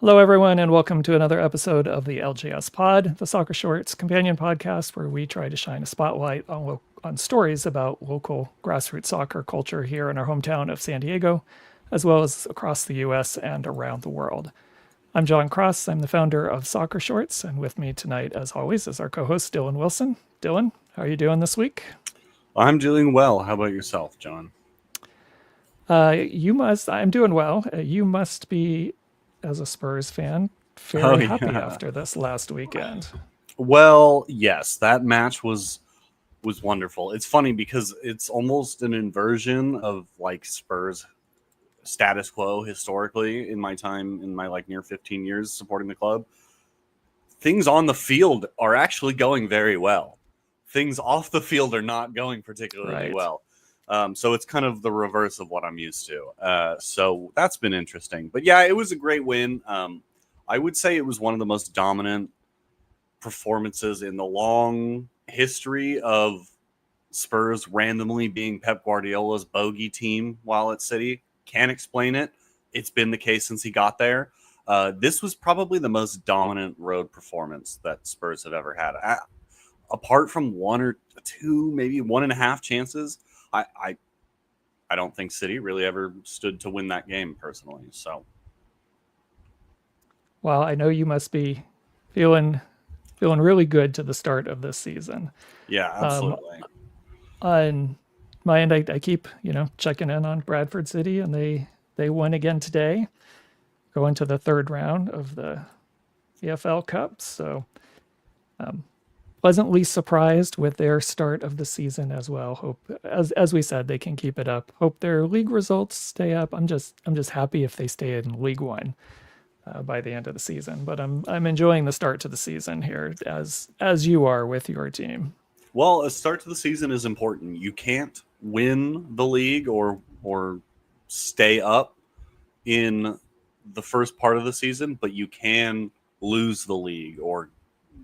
Hello, everyone, and welcome to another episode of the LGS Pod, the Soccer Shorts companion podcast, where we try to shine a spotlight on stories about local grassroots soccer culture here in our hometown of San Diego, as well as across the U.S. and around the world. I'm John Cross. I'm the founder of Soccer Shorts, and with me tonight, as always, is our co-host Dylan Wilson. Dylan, how are you doing this week? I'm doing well. How about yourself, John? I'm doing well. You must be, as a Spurs fan, very happy after this last weekend. Well, yes, that match was wonderful. It's funny because it's almost an inversion of like Spurs status quo historically in my time, in my like near 15 years supporting the club. Things on the field are actually going very well. Things off the field are not going particularly well. So it's kind of the reverse of what I'm used to. So that's been interesting. But yeah, it was a great win. I would say it was one of the most dominant performances in the long history of Spurs randomly being Pep Guardiola's bogey team while at City. Can't explain it. It's been the case since he got there. This was probably the most dominant road performance that Spurs have ever had. Apart from one or two, maybe 1.5 chances, I don't think City really ever stood to win that game personally. So, well, I know you must be feeling really good to the start of this season. Yeah, absolutely. On my end, I keep checking in on Bradford City, and they won again today, going to the third round of the USL Cup. So, pleasantly surprised with their start of the season as well. Hope, as we said, they can keep it up. Hope their league results stay up. I'm just happy if they stay in League One by the end of the season. But I'm enjoying the start to the season here, as you are with your team. Well, a start to the season is important. You can't win the league or stay up in the first part of the season, but you can lose the league or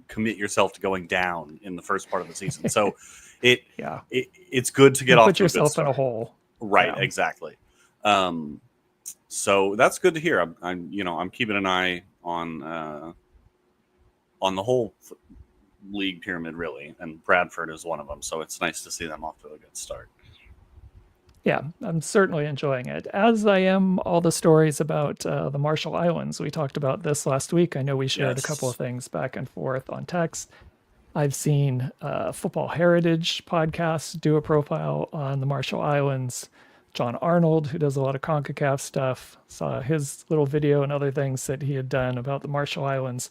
commit yourself to going down in the first part of the season. So it's good to get off put yourself in a hole. Right. Yeah. Exactly. So that's good to hear. I'm keeping an eye on the whole league pyramid really. And Bradford is one of them. So it's nice to see them off to a good start. Yeah, I'm certainly enjoying it, as I am all the stories about the Marshall Islands. We talked about this last week. I know we shared a couple of things back and forth on text. I've seen Football Heritage podcast do a profile on the Marshall Islands. John Arnold, who does a lot of CONCACAF stuff, saw his little video and other things that he had done about the Marshall Islands.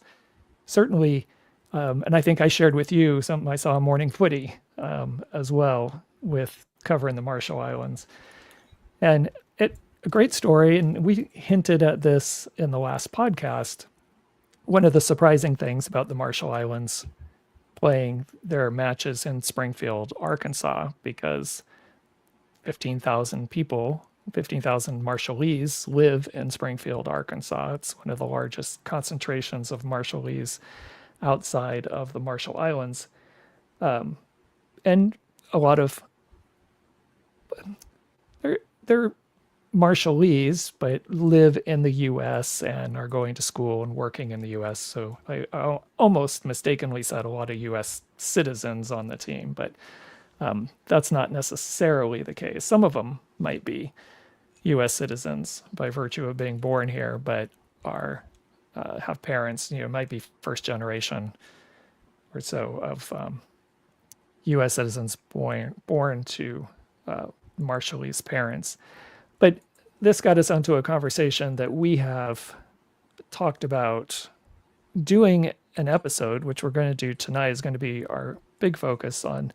Certainly, and I think I shared with you something I saw on Morning Footy as well, with covering the Marshall Islands. And a great story, and we hinted at this in the last podcast. One of the surprising things about the Marshall Islands playing their matches in Springfield, Arkansas, because 15,000 people, 15,000 Marshallese live in Springfield, Arkansas. It's one of the largest concentrations of Marshallese outside of the Marshall Islands. And a lot of they're Marshallese, but live in the U.S. and are going to school and working in the U.S. So I almost mistakenly said a lot of U.S. citizens on the team, but that's not necessarily the case. Some of them might be U.S. citizens by virtue of being born here, but have parents, might be first generation or so of U.S. citizens born to Marshallese parents. But this got us onto a conversation that we have talked about doing an episode, which we're going to do tonight, is going to be our big focus on,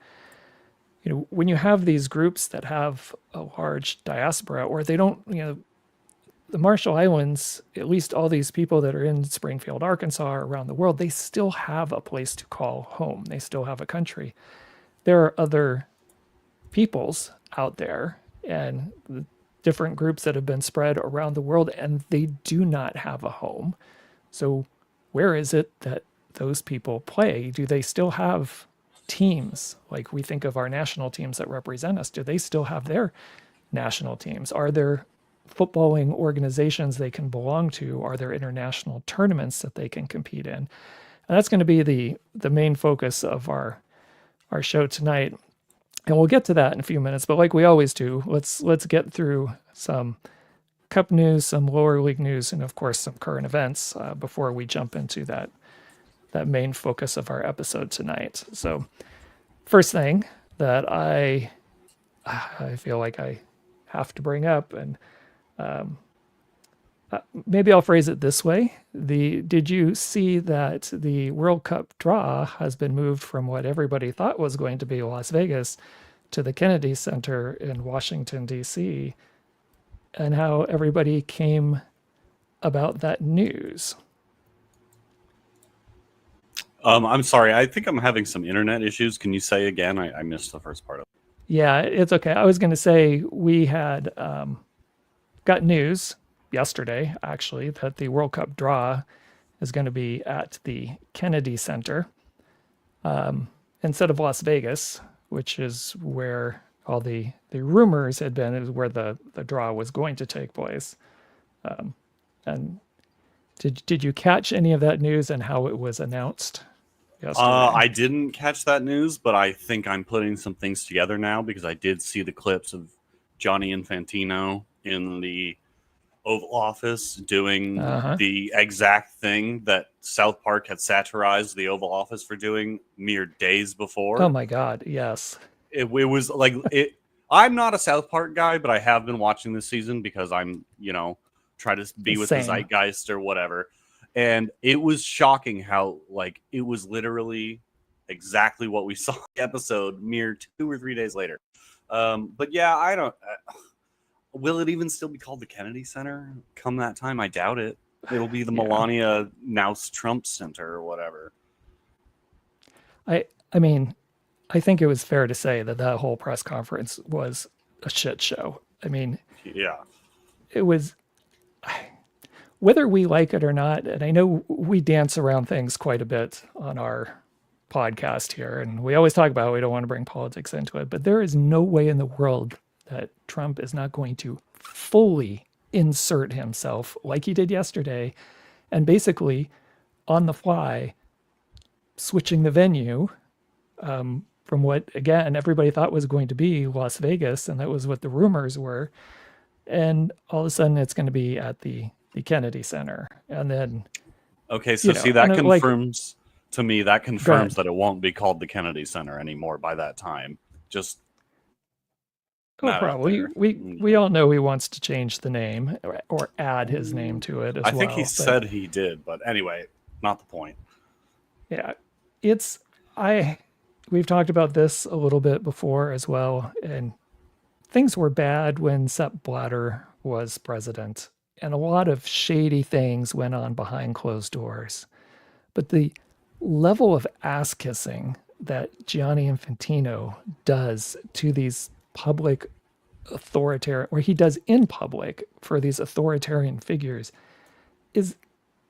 when you have these groups that have a large diaspora, or they don't, the Marshall Islands, at least all these people that are in Springfield, Arkansas, or around the world, they still have a place to call home. They still have a country. There are other peoples out there and different groups that have been spread around the world, and they do not have a home. So where is it that those people play? Do they still have teams? Like we think of our national teams that represent us. Do they still have their national teams? Are there footballing organizations they can belong to? Are there international tournaments that they can compete in? And that's going to be the main focus of our show tonight. And we'll get to that in a few minutes. But like we always do, let's get through some Cup news, some lower league news, and of course some current events before we jump into that main focus of our episode tonight. So, first thing that I feel like I have to bring up, and maybe I'll phrase it this way: did you see that the World Cup draw has been moved from what everybody thought was going to be Las Vegas to the Kennedy Center in Washington, D.C., and how everybody came about that news? I'm sorry. I think I'm having some internet issues. Can you say again? I missed the first part of it. Yeah, it's okay. I was going to say we had got news yesterday, actually, that the World Cup draw is going to be at the Kennedy Center instead of Las Vegas, which is where all the rumors had been, is where the draw was going to take place. And did you catch any of that news and how it was announced yesterday? I didn't catch that news, but I think I'm putting some things together now because I did see the clips of Gianni Infantino in the Oval Office doing the exact thing that South Park had satirized the Oval Office for doing mere days before. Oh my God, yes. It was like it. I'm not a South Park guy, but I have been watching this season because I'm, try to be with the zeitgeist or whatever. And it was shocking how, like, it was literally exactly what we saw in the episode mere 2 or 3 days later. But yeah, I don't. Will it even still be called the Kennedy Center come that time? I doubt it. It'll be the Melania Nouse Trump Center or whatever. I mean, I think it was fair to say that whole press conference was a shit show. I mean, yeah, it was, whether we like it or not, and I know we dance around things quite a bit on our podcast here, and we always talk about we don't want to bring politics into it, but there is no way in the world that Trump is not going to fully insert himself like he did yesterday, and basically on the fly switching the venue from what, again, everybody thought was going to be Las Vegas, and that was what the rumors were. And all of a sudden it's going to be at the Kennedy Center. And then... Okay, so see, that confirms to me, that confirms that it won't be called the Kennedy Center anymore by that time. Just... probably. We all know he wants to change the name or add his name to it as well. I think he said he did, but anyway, not the point. Yeah, we've talked about this a little bit before as well, and things were bad when Sepp Blatter was president, and a lot of shady things went on behind closed doors. But the level of ass kissing that Gianni Infantino does to these public authoritarian, or he does in public for these authoritarian figures, is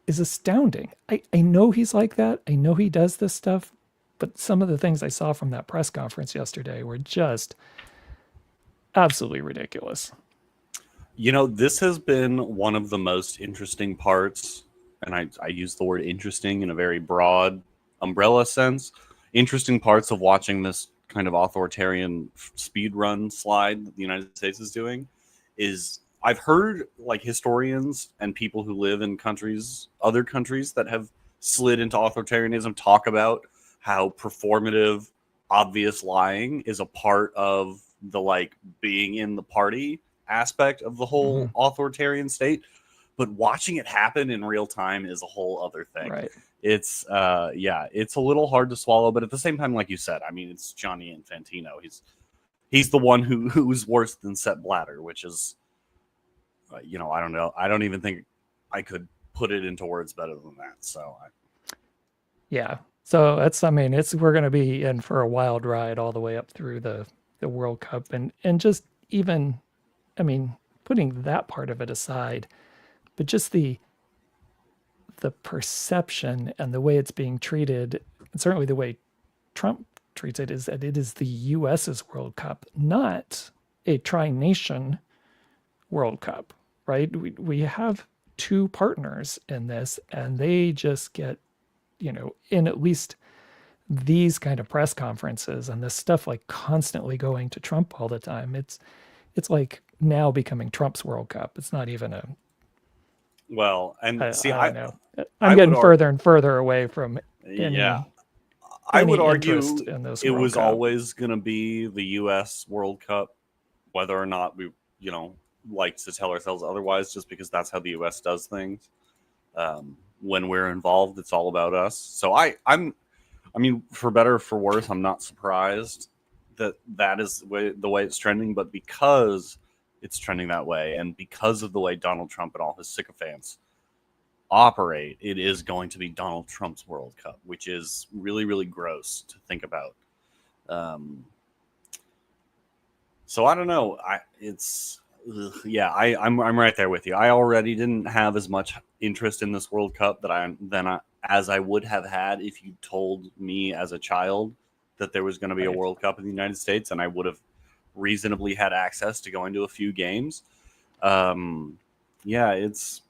astounding. I know he's like that. I know he does this stuff, but some of the things I saw from that press conference yesterday were just absolutely ridiculous. This has been one of the most interesting parts, and I use the word interesting in a very broad umbrella sense, interesting parts of watching this kind of authoritarian speed run slide that the United States is doing is I've heard like historians and people who live in other countries that have slid into authoritarianism talk about how performative, obvious lying is a part of the like being in the party aspect of the whole authoritarian state. But watching it happen in real time is a whole other thing. Right. It's it's a little hard to swallow, but at the same time, like you said, I mean, it's Gianni Infantino. He's the one who's worse than Sepp Blatter, which is, I don't know. I don't even think I could put it into words better than that. So, yeah. So we're going to be in for a wild ride all the way up through the World Cup, and just even, I mean, putting that part of it aside, but just the perception and the way it's being treated, and certainly the way Trump treats it, is that it is the US's World Cup, not a tri-nation World Cup. right? We have two partners in this, and they just get, in at least these kind of press conferences and this stuff like constantly going to Trump all the time. It's like now becoming Trump's World Cup. It's not even a Well, and see, I don't know. I'm I would getting argue, further and further away from yeah, any I would interest argue in this it World was Cup. always going to be the U.S. World Cup, whether or not we, like to tell ourselves otherwise, just because that's how the U.S. does things. When we're involved, it's all about us. So I mean, for better or for worse, I'm not surprised that is the way it's trending. But because it's trending that way, and because of the way Donald Trump and all his sycophants operate, it is going to be Donald Trump's World Cup, which is really, really gross to think about. So I don't know. I'm right there with you. I already didn't have as much interest in this World Cup as I would have had if you told me as a child that there was going to be a Right. World Cup in the United States, and I would have reasonably had access to going to a few games. Yeah, it's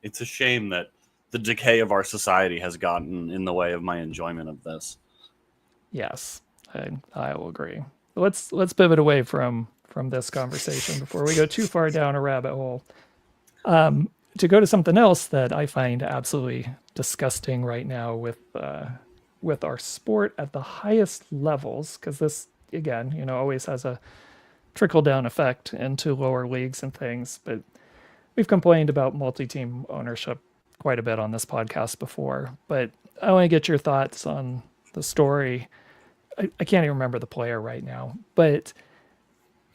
a shame that the decay of our society has gotten in the way of my enjoyment of this. Yes, I will agree. Let's pivot away from this conversation before we go too far down a rabbit hole. To go to something else that I find absolutely disgusting right now with our sport at the highest levels, because this again, always has a trickle down effect into lower leagues and things. But we've complained about multi-team ownership quite a bit on this podcast before. But I want to get your thoughts on the story. I can't even remember the player right now, but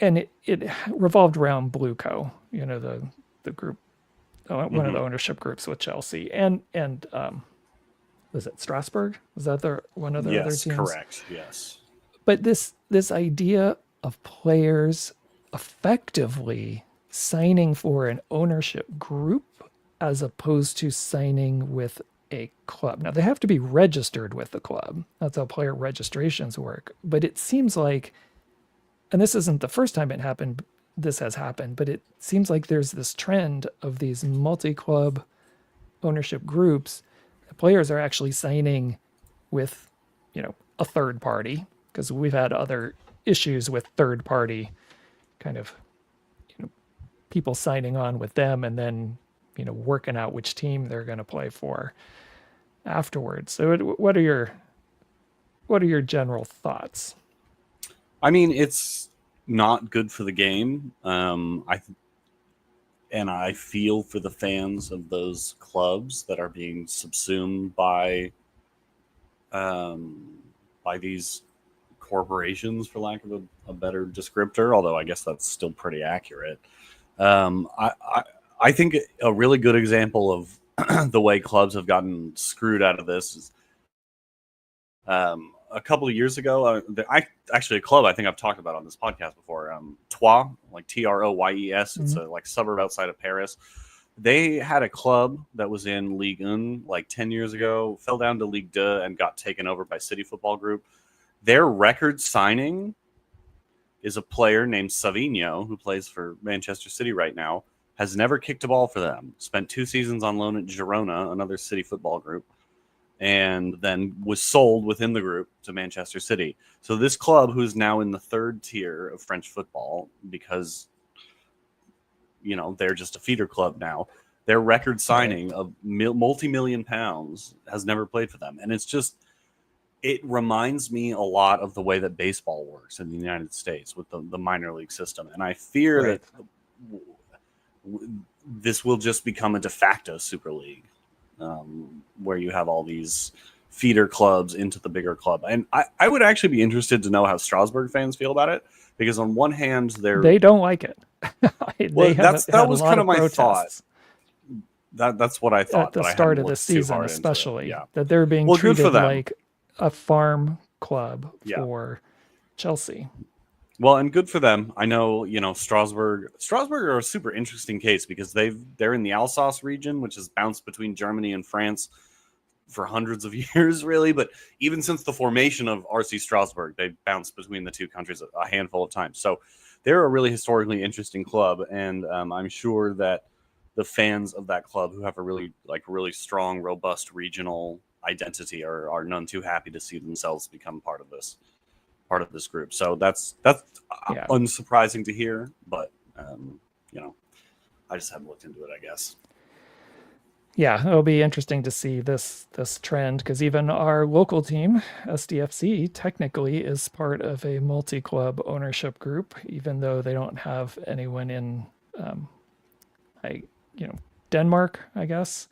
it revolved around BluCo, the group, one of the ownership groups with Chelsea, and was it Strasbourg? Was that one of their other Yes, teams? correct. Yes. But this idea of players effectively signing for an ownership group as opposed to signing with a club. Now they have to be registered with the club. That's how player registrations work. But it seems like, and this isn't the first time this has happened, but it seems like there's this trend of these multi-club ownership groups. Players are actually signing with, a third party, because we've had other issues with third party kind of, people signing on with them and then, working out which team they're going to play for afterwards. So what are your general thoughts? I mean, it's not good for the game. I feel for the fans of those clubs that are being subsumed by these corporations, for lack of a better descriptor. Although I guess that's still pretty accurate. I think a really good example of the way clubs have gotten screwed out of this is a couple of years ago. Actually a club I think I've talked about on this podcast before. Troyes, like Troyes. It's a like suburb outside of Paris. They had a club that was in Ligue 1 like 10 years ago, fell down to Ligue 2 and got taken over by City Football Group. Their record signing is a player named Savigno, who plays for Manchester City right now, has never kicked a ball for them, spent 2 seasons on loan at Girona, another City Football Group, and then was sold within the group to Manchester City. So this club, who's now in the third tier of French football, because they're just a feeder club now, their record signing of multi-million pounds has never played for them. And it reminds me a lot of the way that baseball works in the United States with the minor league system. And I fear that this will just become a de facto super league, where you have all these feeder clubs into the bigger club. And I would actually be interested to know how Strasbourg fans feel about it, because on one hand, they don't like it. That was kind of my protests. Thought. That's what I thought At the but start of the season, especially, that they're being good treated for them. like a farm club for Chelsea. Well, and good for them. I know, Strasbourg are a super interesting case because they're in the Alsace region, which has bounced between Germany and France for hundreds of years, really. But even since the formation of RC Strasbourg, they've bounced between the two countries a handful of times. So they're a really historically interesting club, and I'm sure that the fans of that club who have a really strong, robust regional identity are none too happy to see themselves become part of this group. So that's Yeah. unsurprising to hear, but you know, I just haven't looked into it, I guess. Yeah, it'll be interesting to see this trend, because even our local team, SDFC, technically is part of a multi-club ownership group, even though they don't have anyone in, I Denmark, I guess.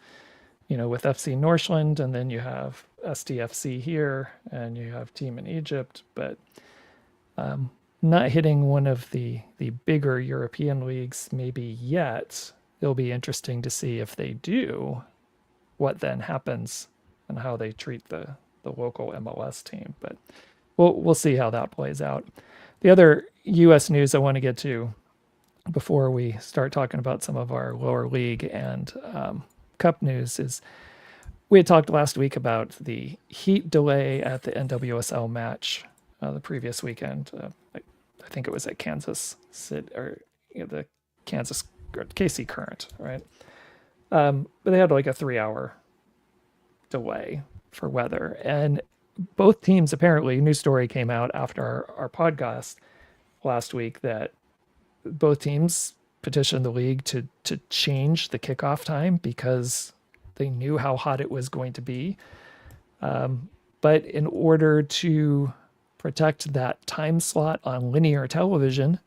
With FC Northland, and then you have SDFC here, and you have team in Egypt, but not hitting one of the bigger European leagues maybe yet. It'll be interesting to see if they do, what then happens and how they treat the local MLS team. But we'll see how that plays out. The other U.S. news I want to get to before we start talking about some of our lower league and Cup news is, we had talked last week about the heat delay at the NWSL match the previous weekend. I think it was at Kansas City, or the Kansas KC Current, right? But they had like a 3-hour delay for weather, and both teams, apparently, news story came out after our podcast last week that both teams petitioned the league to change the kickoff time because they knew how hot it was going to be. But in order to protect that time slot on linear television,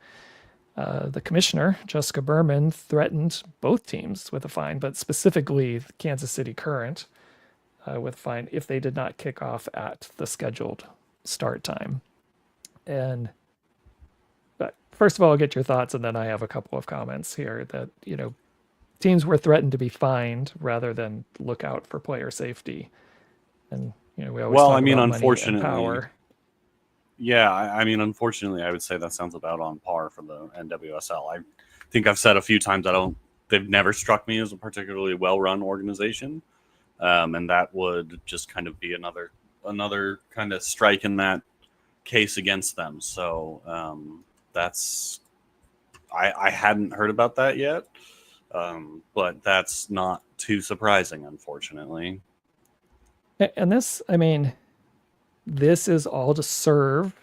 the commissioner, Jessica Berman, threatened both teams with a fine, but specifically the Kansas City Current with a fine if they did not kick off at the scheduled start time. And first of all, I'll get your thoughts, and then I have a couple of comments here that, teams were threatened to be fined rather than look out for player safety. And, we always talk about money and power. Yeah, unfortunately, I would say that sounds about on par for the NWSL. I think I've said a few times they've never struck me as a particularly well-run organization, and that would just kind of be another kind of strike in that case against them. So I hadn't heard about that yet, but that's not too surprising, unfortunately. And this is all to serve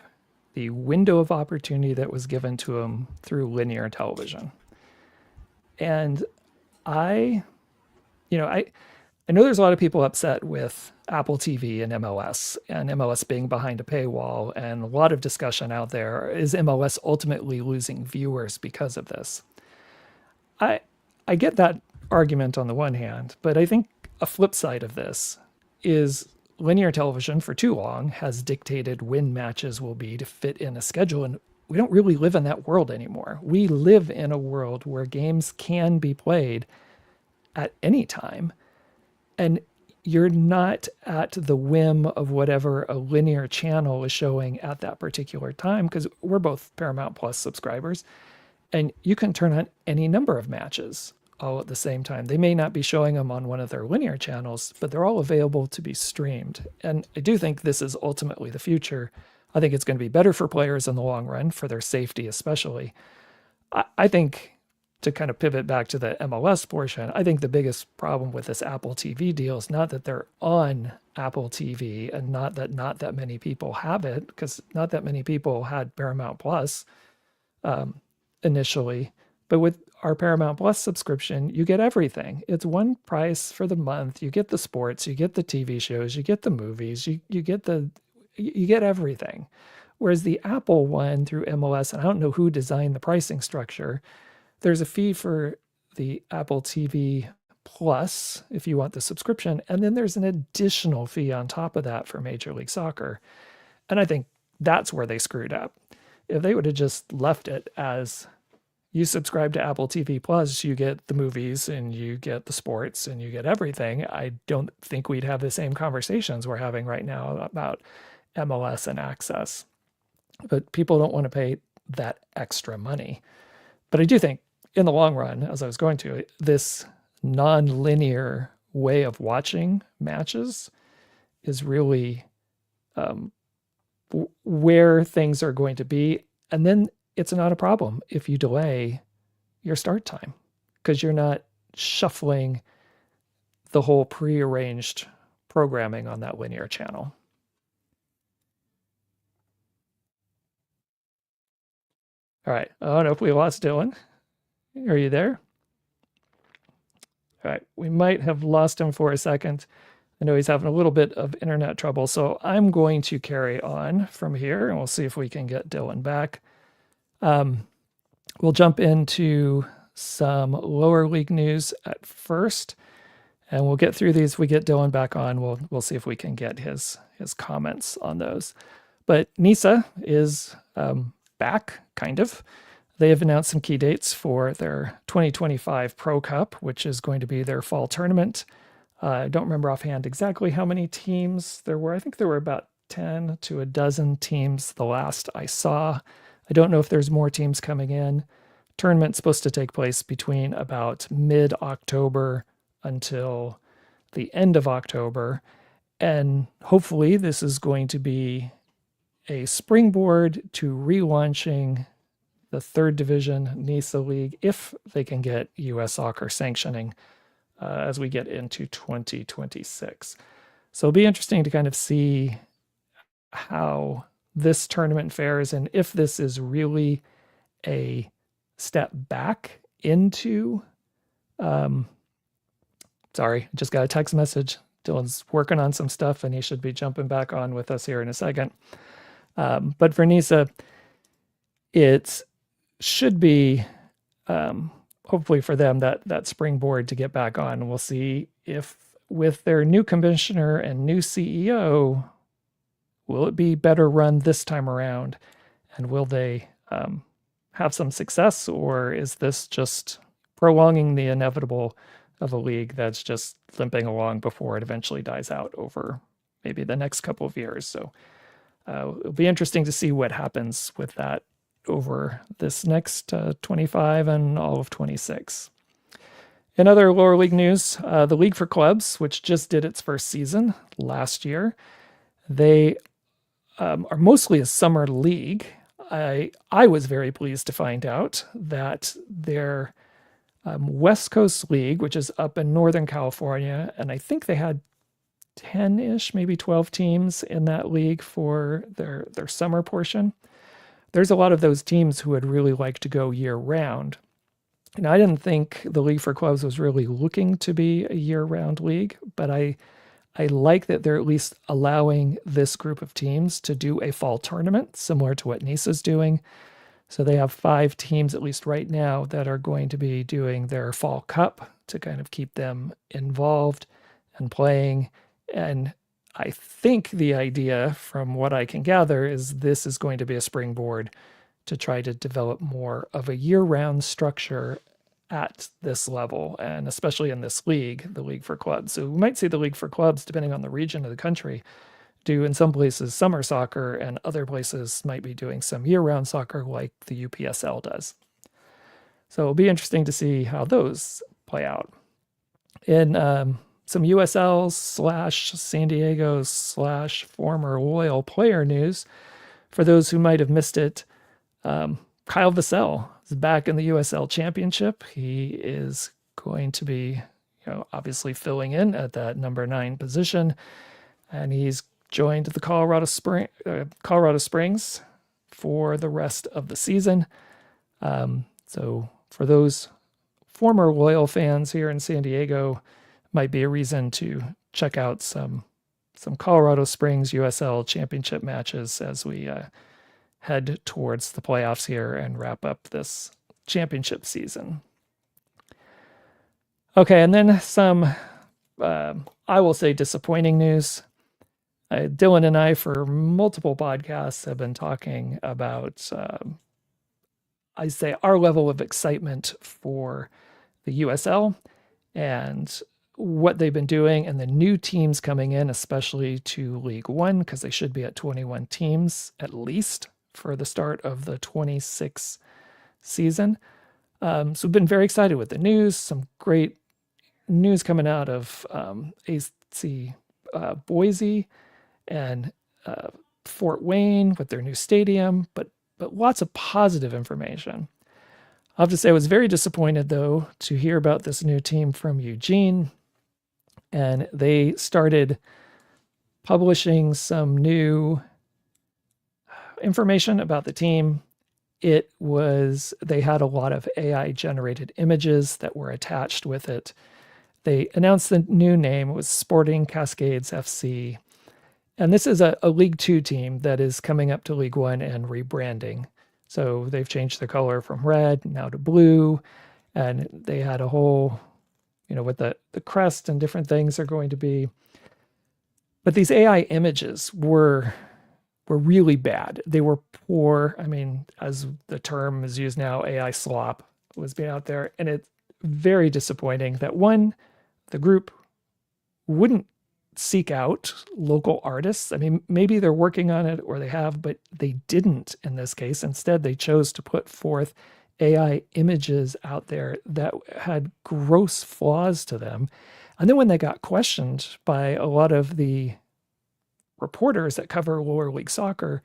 the window of opportunity that was given to them through linear television. And I know there's a lot of people upset with Apple TV and MLS being behind a paywall, and a lot of discussion out there. Is MLS ultimately losing viewers because of this? I get that argument on the one hand, but I think a flip side of this is linear television for too long has dictated when matches will be to fit in a schedule, and we don't really live in that world anymore. We live in a world where games can be played at any time, and you're not at the whim of whatever a linear channel is showing at that particular time, because we're both Paramount Plus subscribers, and you can turn on any number of matches all at the same time. They may not be showing them on one of their linear channels, but they're all available to be streamed. And I do think this is ultimately the future. I think it's going to be better for players in the long run, for their safety especially. I think, to kind of pivot back to the MLS portion, I think the biggest problem with this Apple TV deal is not that they're on Apple TV and not that many people have it, because not that many people had Paramount Plus initially. But with our Paramount Plus subscription, you get everything. It's one price for the month. You get the sports, you get the TV shows, you get the movies, you get everything. Whereas the Apple one through MLS, and I don't know who designed the pricing structure, there's a fee for the Apple TV Plus if you want the subscription, and then there's an additional fee on top of that for Major League Soccer. And I think that's where they screwed up. If they would have just left it as, you subscribe to Apple TV Plus, you get the movies and you get the sports and you get everything, I don't think we'd have the same conversations we're having right now about MLS and access. But people don't want to pay that extra money. But I do think in the long run, as I was going to, this non-linear way of watching matches is really where things are going to be. And then it's not a problem if you delay your start time because you're not shuffling the whole prearranged programming on that linear channel. All right. I don't know if we lost Dylan. Are you there? All right. We might have lost him for a second. I know he's having a little bit of internet trouble, so I'm going to carry on from here, and we'll see if we can get Dylan back. We'll jump into some lower league news at first, and we'll get through these. If we get Dylan back on, we'll see if we can get his comments on those. But NISA is back, kind of. They have announced some key dates for their 2025 Pro Cup, which is going to be their fall tournament. I don't remember offhand exactly how many teams there were. I think there were about 10 to a dozen teams the last I saw. I don't know if there's more teams coming in. Tournament's supposed to take place between about mid-October until the end of October. And hopefully this is going to be a springboard to relaunching the third division NISA League if they can get U.S. Soccer sanctioning as we get into 2026. So it'll be interesting to kind of see how this tournament fares and if this is really a step back into sorry, I just got a text message. Dylan's working on some stuff and he should be jumping back on with us here in a second. But for NISA, it should be hopefully for them that springboard to get back on. We'll see if with their new commissioner and new CEO, will it be better run this time around? And will they have some success, or is this just prolonging the inevitable of a league that's just limping along before it eventually dies out over maybe the next couple of years? So it'll be interesting to see what happens with that over this next 25 and all of 26. In other lower league news, the League for Clubs, which just did its first season last year, they are mostly a summer league. I was very pleased to find out that their West Coast League, which is up in Northern California, and I think they had 10-ish, maybe 12 teams in that league for their summer portion. There's a lot of those teams who would really like to go year-round. And I didn't think the League for Clubs was really looking to be a year-round league, but I like that they're at least allowing this group of teams to do a fall tournament, similar to what NISA's doing. So they have 5 teams, at least right now, that are going to be doing their fall cup to kind of keep them involved and playing. And I think the idea, from what I can gather, is this is going to be a springboard to try to develop more of a year-round structure at this level, and especially in this league, the League for Clubs. So we might see the League for Clubs, depending on the region of the country, do in some places summer soccer, and other places might be doing some year-round soccer like the UPSL does. So it'll be interesting to see how those play out. In some USL/San Diego/former Loyal player news, for those who might have missed it, Kyle Vassell is back in the USL Championship. He is going to be, obviously filling in at that number 9 position, and he's joined the Colorado Springs for the rest of the season. So for those former Loyal fans here in San Diego, might be a reason to check out some Colorado Springs USL Championship matches as we head towards the playoffs here and wrap up this championship season. Okay, and then some, I will say, disappointing news. Dylan and I, for multiple podcasts, have been talking about, I say, our level of excitement for the USL and what they've been doing and the new teams coming in, especially to League One, because they should be at 21 teams at least for the start of the 26 season. So we've been very excited with the news, some great news coming out of AC Boise and Fort Wayne with their new stadium, but but lots of positive information. I have to say I was very disappointed, though, to hear about this new team from Eugene. And they started publishing some new information about the team. They had a lot of AI generated images that were attached with it. They announced the new name. It was Sporting Cascades FC. And this is a League Two team that is coming up to League One and rebranding. So they've changed the color from red now to blue. And they had a whole, what the crest and different things are going to be. But these AI images were really bad. They were poor. I mean, as the term is used now, AI slop was being out there. And it's very disappointing that the group wouldn't seek out local artists. I mean, maybe they're working on it or they have, but they didn't in this case. Instead, they chose to put forth AI images out there that had gross flaws to them. And then when they got questioned by a lot of the reporters that cover lower league soccer,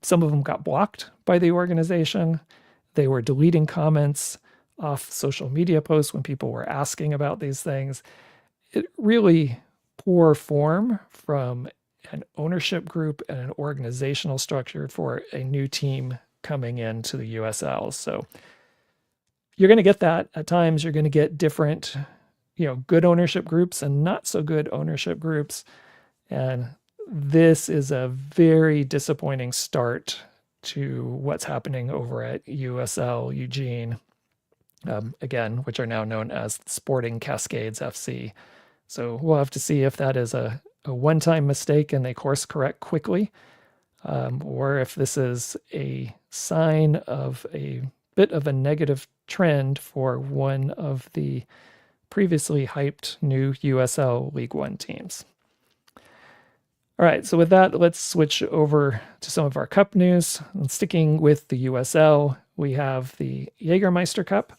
some of them got blocked by the organization. They were deleting comments off social media posts when people were asking about these things. It really poor form from an ownership group and an organizational structure for a new team coming into the USL. So you're going to get that at times. You're going to get different, good ownership groups and not so good ownership groups. And this is a very disappointing start to what's happening over at USL Eugene, again, which are now known as Sporting Cascades FC. So we'll have to see if that is a one-time mistake and they course correct quickly, or if this is a sign of a bit of a negative trend for one of the previously hyped new USL League One teams. All right, so with that, let's switch over to some of our cup news. And sticking with the USL, we have the Jägermeister Cup.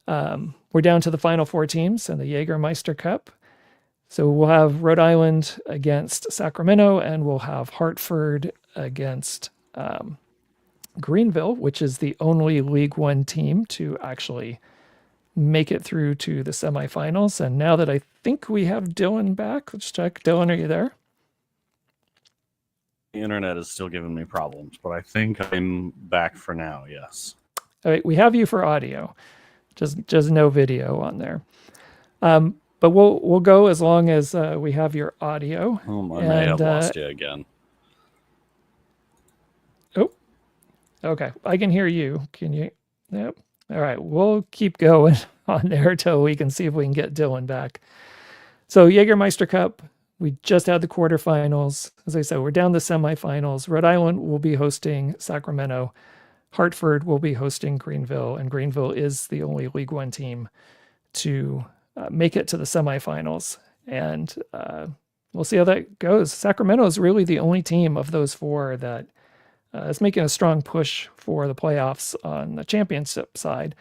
We're down to the final four teams in the Jägermeister Cup. So we'll have Rhode Island against Sacramento, and we'll have Hartford against Greenville, which is the only League One team to actually make it through to the semifinals. And now that I think we have Dylan back, let's check. Dylan, are you there? The internet is still giving me problems, but I think I'm back for now, yes. All right, we have you for audio, just no video on there. But we'll go as long as we have your audio. I may have lost you again. Oh, okay. I can hear you. Can you? Yep. All right. We'll keep going on there till we can see if we can get Dylan back. So Jägermeister Cup, we just had the quarterfinals. As I said, we're down the semifinals. Rhode Island will be hosting Sacramento. Hartford will be hosting Greenville, and Greenville is the only League One team to make it to the semifinals. And we'll see how that goes. Sacramento is really the only team of those four that is making a strong push for the playoffs on the championship side.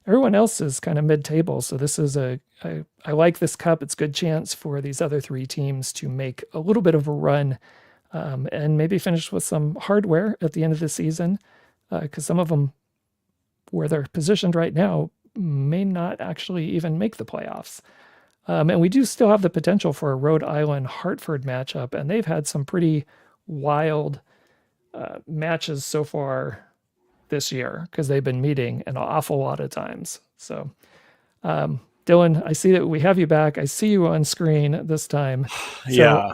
Everyone else is kind of mid-table, so this is I like this cup. It's a good chance for these other three teams to make a little bit of a run and maybe finish with some hardware at the end of the season, because some of them, where they're positioned right now, may not actually even make the playoffs. And we do still have the potential for a Rhode Island-Hartford matchup, and they've had some pretty wild matches so far this year because they've been meeting an awful lot of times. So, Dylan, I see that we have you back. I see you on screen this time. So yeah.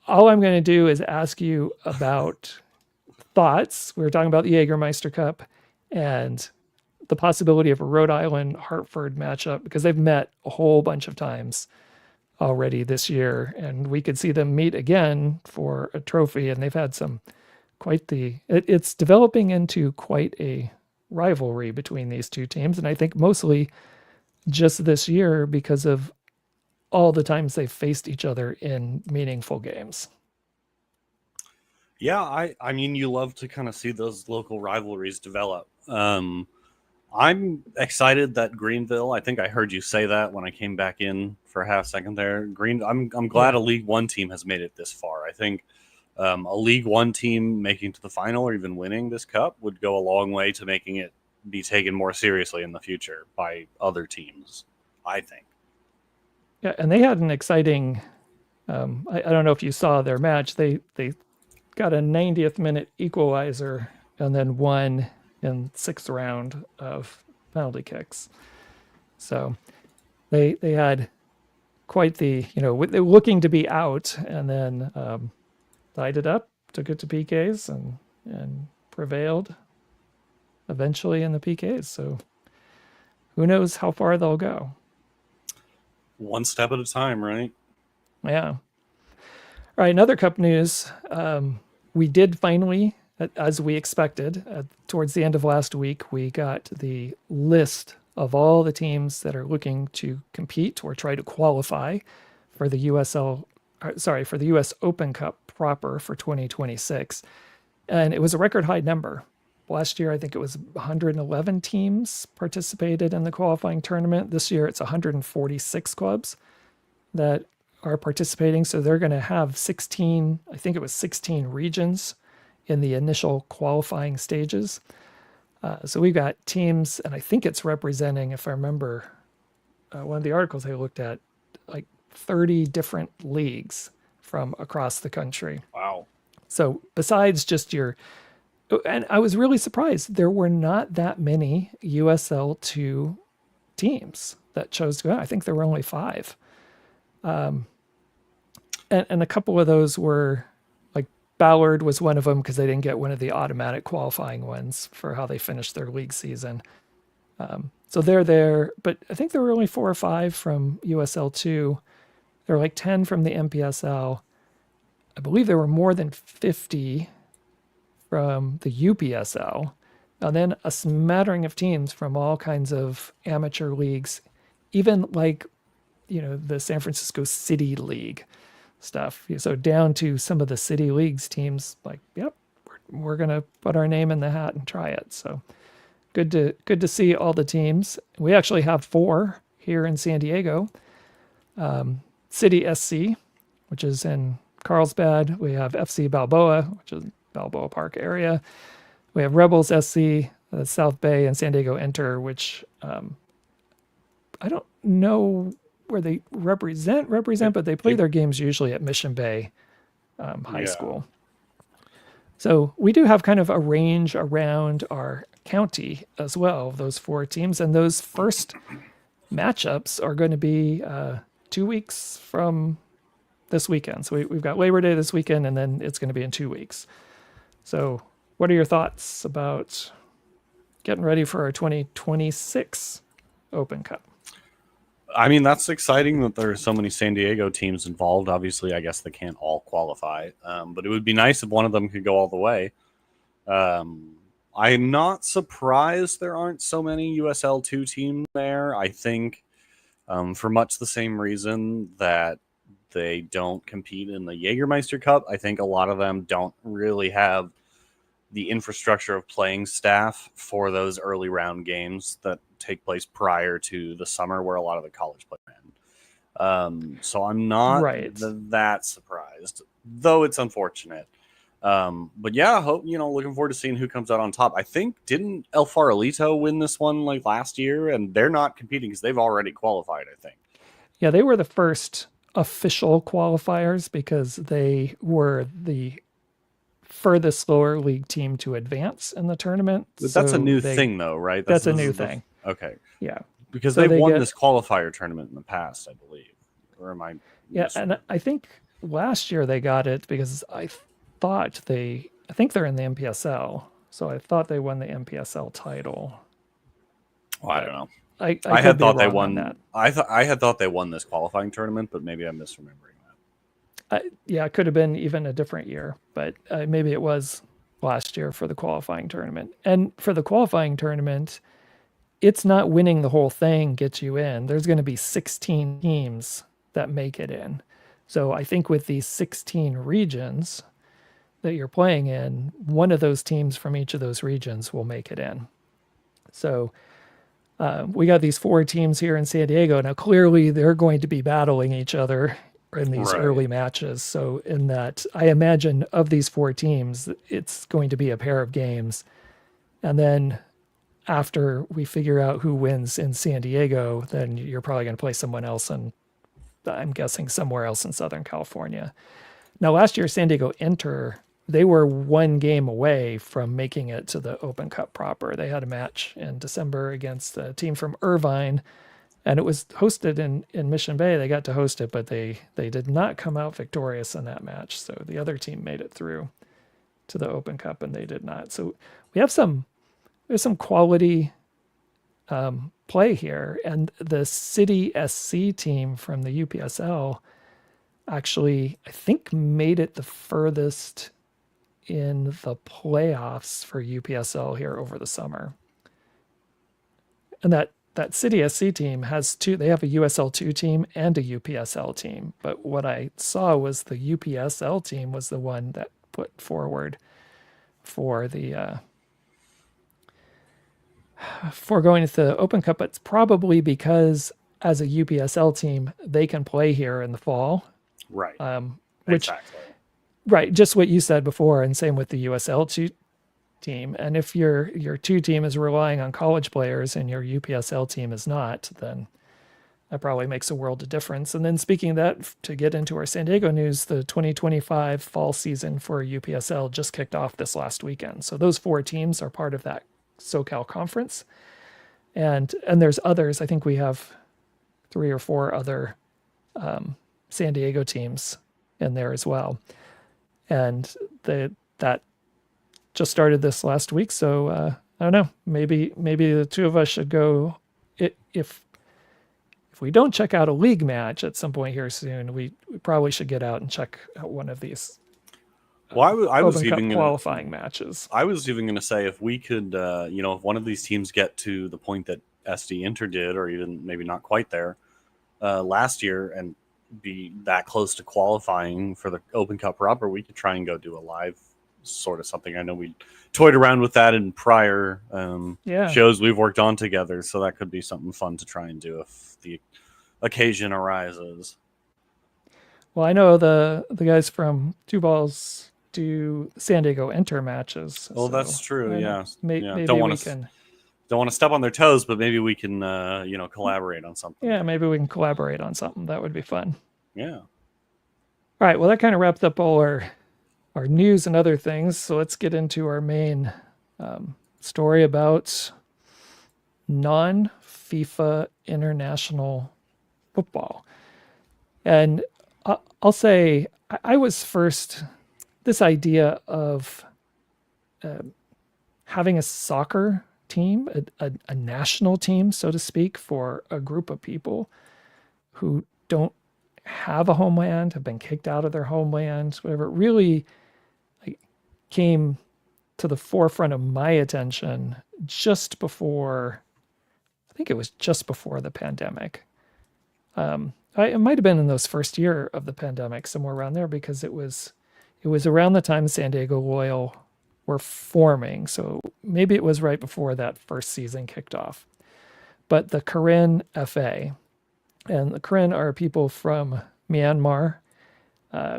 All I'm going to do is ask you about thoughts. We were talking about the Jägermeister Cup and the possibility of a Rhode Island-Hartford matchup because they've met a whole bunch of times already this year, and we could see them meet again for a trophy, and they've had some it's developing into quite a rivalry between these two teams, and I think mostly just this year because of all the times they've faced each other in meaningful games. Yeah, I mean, you love to kind of see those local rivalries develop. I'm excited that Greenville, I think I heard you say that when I came back in for a half second there. I'm glad a League One team has made it this far. I think A League One team making to the final or even winning this cup would go a long way to making it be taken more seriously in the future by other teams, I think. Yeah, and they had an exciting. I don't know if you saw their match. They got a 90th minute equalizer and then won in sixth round of penalty kicks. So they had quite the, they were looking to be out, and then tied it up, took it to PKs, and prevailed eventually in the PKs. So who knows how far they'll go. One step at a time, right? Yeah. All right, another cup news. We did finally, as we expected, towards the end of last week, we got the list of all the teams that are looking to compete or try to qualify for the for the US Open Cup proper for 2026. And it was a record high number. Last year, I think it was 111 teams participated in the qualifying tournament. This year, it's 146 clubs that are participating. So they're going to have 16, I think it was 16 regions in the initial qualifying stages. So we've got teams, and I think it's representing, if I remember one of the articles I looked at, like 30 different leagues from across the country. Wow. So besides just and I was really surprised, there were not that many USL 2 teams that chose to go. I think there were only 5. And a couple of those were, like, Ballard was one of them because they didn't get one of the automatic qualifying ones for how they finished their league season. So they're there, but I think there were only 4 or 5 from USL 2. There were like 10 from the NPSL. I believe there were more than 50 from the UPSL, and then a smattering of teams from all kinds of amateur leagues, even like, the San Francisco City League stuff. So down to some of the city leagues teams, like, yep, we're going to put our name in the hat and try it. So good to see all the teams. We actually have 4 here in San Diego. City SC, which is in Carlsbad. We have FC Balboa, which is Balboa Park area. We have Rebels SC, South Bay, and San Diego Enter, which I don't know where they represent, but they play their games usually at Mission Bay High School. So we do have kind of a range around our county as well, those 4 teams. And those first matchups are going to be 2 weeks from this weekend. So we've got Labor Day this weekend, and then it's going to be in 2 weeks. So what are your thoughts about getting ready for our 2026 Open Cup? I mean, that's exciting that there are so many San Diego teams involved. Obviously, I guess they can't all qualify, but it would be nice if one of them could go all the way. I'm not surprised there aren't so many USL 2 teams there. I think for much the same reason that they don't compete in the Jägermeister Cup. I think a lot of them don't really have the infrastructure of playing staff for those early round games that take place prior to the summer where a lot of the college players end. So I'm not that surprised, though it's unfortunate. But yeah, looking forward to seeing who comes out on top. I think, didn't El Farolito win this one like last year? And they're not competing because they've already qualified, I think. Yeah, they were the first official qualifiers because they were the furthest lower league team to advance in the tournament. But that's a new thing, though, right? That's a new thing. Okay. Yeah. Because they won this qualifier tournament in the past, I believe. Or am I? Yeah, and I think last year they got it because I think they're in the NPSL. So I thought they won the NPSL title. Well, I don't know. I had thought they won that. I had thought they won this qualifying tournament, but maybe I'm misremembering that. Yeah, it could have been even a different year, but maybe it was last year for the qualifying tournament. And for the qualifying tournament, it's not winning the whole thing gets you in. There's going to be 16 teams that make it in. So I think with these 16 regions that you're playing in, one of those teams from each of those regions will make it in. So we got these 4 teams here in San Diego. Now, clearly, they're going to be battling each other in these Right. early matches. So in that, I imagine of these 4 teams, it's going to be a pair of games. And then after we figure out who wins in San Diego, then you're probably going to play someone else, and I'm guessing somewhere else in Southern California. Now, last year, San Diego Inter, they were 1 game away from making it to the Open Cup proper. They had a match in December against a team from Irvine, and it was hosted in Mission Bay. They got to host it, but they did not come out victorious in that match. So the other team made it through to the Open Cup, and they did not. So we have some quality play here, and the City SC team from the UPSL actually, I think, made it the furthest in the playoffs for UPSL here over the summer. And that City SC team has two. They have a USL2 team and a UPSL team. But what I saw was the UPSL team was the one that put forward for the for going to the Open Cup. It's probably because as a UPSL team, they can play here in the fall. Right. Which, exactly. right, just what you said before, and same with the USL2 team. And if your 2 team is relying on college players and your UPSL team is not, then that probably makes a world of difference. And then speaking of that, to get into our San Diego news, the 2025 fall season for UPSL just kicked off this last weekend. So those 4 teams are part of that SoCal conference. And there's others. I think we have 3 or 4 other San Diego teams in there as well. And that just started this last week. So I don't know. Maybe the 2 of us should go. If we don't check out a league match at some point here soon, we probably should get out and check out one of these. Well, I was Open Cup even qualifying matches. I was even going to say if we could, if one of these teams get to the point that SD Inter did, or even maybe not quite there last year, and be that close to qualifying for the Open Cup proper, we could try and go do a live sort of something. I know we toyed around with that in prior shows we've worked on together, so that could be something fun to try and do if the occasion arises. Well, I know the guys from Two Balls do San Diego Inter matches. Well, so that's true. Yeah. Maybe don't we can. Don't want to step on their toes, but maybe we can, collaborate on something. Yeah, maybe we can collaborate on something. That would be fun. Yeah. All right. Well, that kind of wrapped up all our news and other things. So let's get into our main story about non-FIFA international football. And I'll say I was first, this idea of having a soccer team, a national team, so to speak, for a group of people who don't have a homeland, have been kicked out of their homeland, whatever, it really came to the forefront of my attention just before, I think it was just before the pandemic. It might have been in those first year of the pandemic, somewhere around there, because it was around the time San Diego Loyal were forming. So maybe it was right before that first season kicked off. But the Karen FA, and the Karen are people from Myanmar,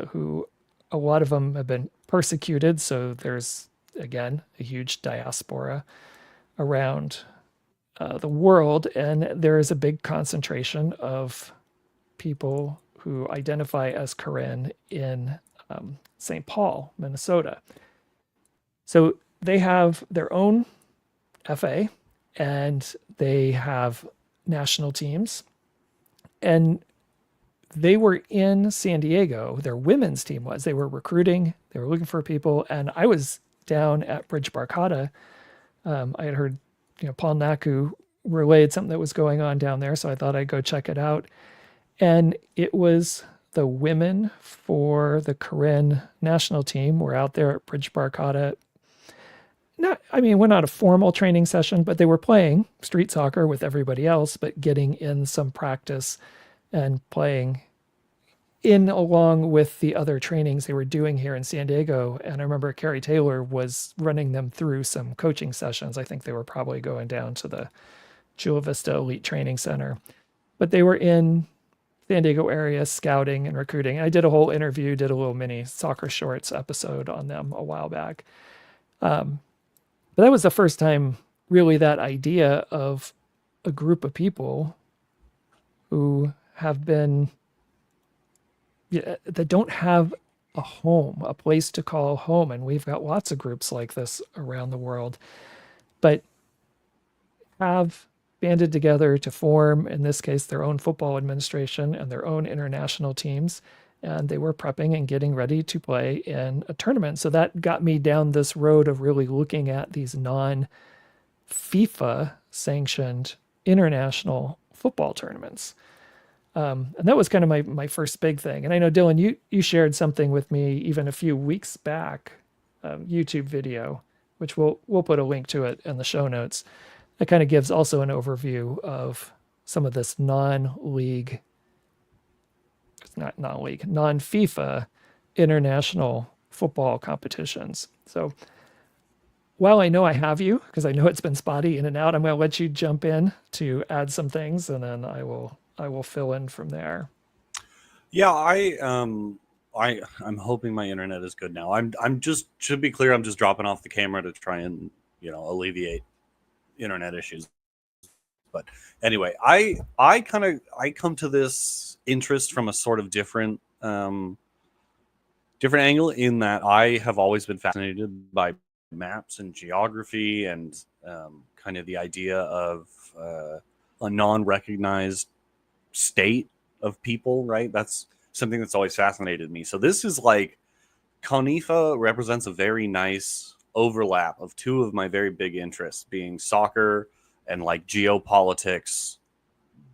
who a lot of them have been persecuted. So there's, again, a huge diaspora around the world. And there is a big concentration of people who identify as Karen in St. Paul, Minnesota. So they have their own FA and they have national teams. And they were in San Diego. Their women's team was. They were recruiting. They were looking for people. And I was down at Bridge Barcata. I had heard, Paul Naku relayed something that was going on down there. So I thought I'd go check it out. And it was the women for the Karen national team were out there at Bridge Barcata. We're not a formal training session, but they were playing street soccer with everybody else, but getting in some practice and playing in along with the other trainings they were doing here in San Diego. And I remember Carrie Taylor was running them through some coaching sessions. I think they were probably going down to the Chula Vista Elite Training Center, but they were in San Diego area scouting and recruiting. I did a whole interview, did a little mini soccer shorts episode on them a while back. But that was the first time really that idea of a group of people who have been, that don't have a home, a place to call home. And we've got lots of groups like this around the world, but have banded together to form, in this case, their own football administration and their own international teams. And they were prepping and getting ready to play in a tournament. So that got me down this road of really looking at these non-FIFA sanctioned international football tournaments. And that was kind of my first big thing. And I know, Dylan, you shared something with me even a few weeks back, YouTube video, which we'll put a link to it in the show notes. That kind of gives also an overview of some of this non-league, it's not non-league, non-FIFA international football competitions. So while I know I have you, because I know it's been spotty in and out, I'm going to let you jump in to add some things, and then I will fill in from there. Yeah, I'm hoping my internet is good now. I'm just, to be clear, I'm just dropping off the camera to try and, alleviate internet issues. But anyway, I come to this interest from a sort of different angle, in that I have always been fascinated by maps and geography, and kind of the idea of a non-recognized state of people, right? That's something that's always fascinated me. So this is like, CONIFA represents a very nice overlap of two of my very big interests, being soccer and like geopolitics,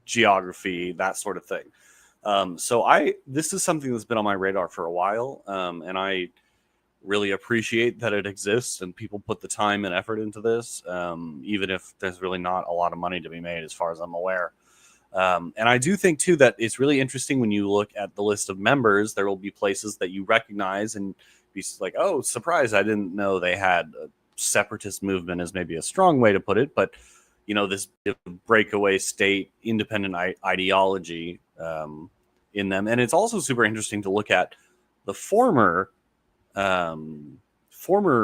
geography, that sort of thing. So this is something that's been on my radar for a while, and I really appreciate that it exists and people put the time and effort into this, even if there's really not a lot of money to be made, as far as I'm aware. And I do think, too, that it's really interesting when you look at the list of members. There will be places that you recognize and be like, oh, surprise, I didn't know they had a separatist movement, is maybe a strong way to put it. But, this breakaway state, independent ideology in them. And it's also super interesting to look at the former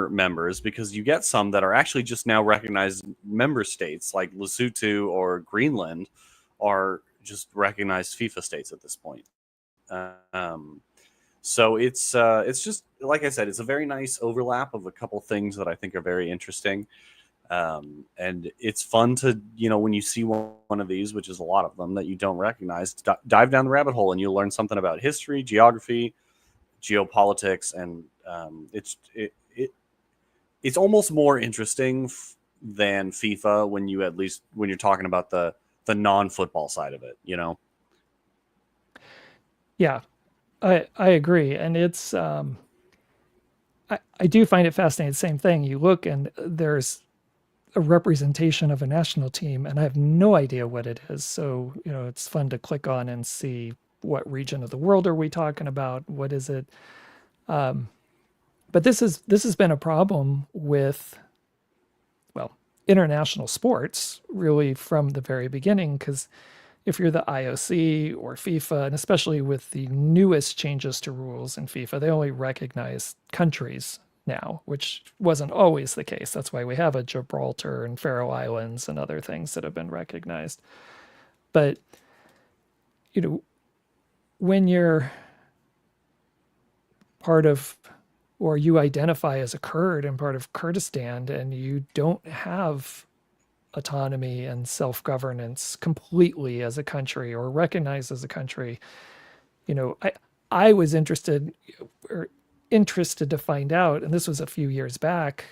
members, because you get some that are actually just now recognized member states, like Lesotho or Greenland are just recognized FIFA states at this point. So it's just, like I said, it's a very nice overlap of a couple things that I think are very interesting. And it's fun to, when you see one of these, which is a lot of them that you don't recognize, dive down the rabbit hole and you'll learn something about history, geography, geopolitics, and it's almost more interesting than FIFA when you're talking about the non-football side of it, Yeah, I agree. And it's, I do find it fascinating. Same thing. You look and there's a representation of a national team, and I have no idea what it is. So, it's fun to click on and see what region of the world are we talking about? What is it? But this has been a problem with, well, international sports really from the very beginning, because if you're the IOC or FIFA, and especially with the newest changes to rules in FIFA, they only recognize countries now, which wasn't always the case. That's why we have a Gibraltar and Faroe Islands and other things that have been recognized. But, when you're part of, or you identify as a Kurd and part of Kurdistan, and you don't have autonomy and self-governance completely as a country or recognized as a country, I was interested to find out, and this was a few years back,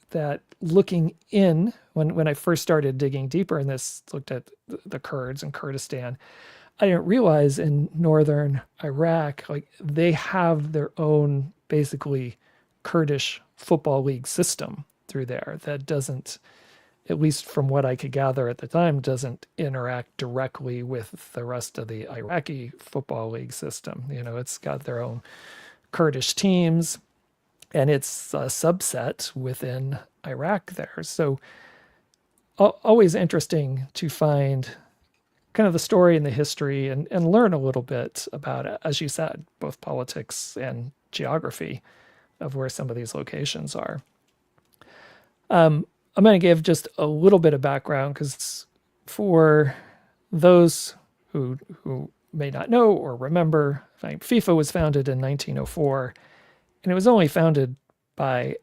that looking in, when I first started digging deeper in this, looked at the Kurds and Kurdistan, I didn't realize in northern Iraq, like, they have their own basically Kurdish football league system through there that doesn't, at least from what I could gather at the time, doesn't interact directly with the rest of the Iraqi football league system. It's got their own Kurdish teams, and it's a subset within Iraq there. So always interesting to find kind of the story and the history and learn a little bit about, as you said, both politics and geography of where some of these locations are. I'm going to give just a little bit of background because for those who may not know or remember, FIFA was founded in 1904, and it was only founded by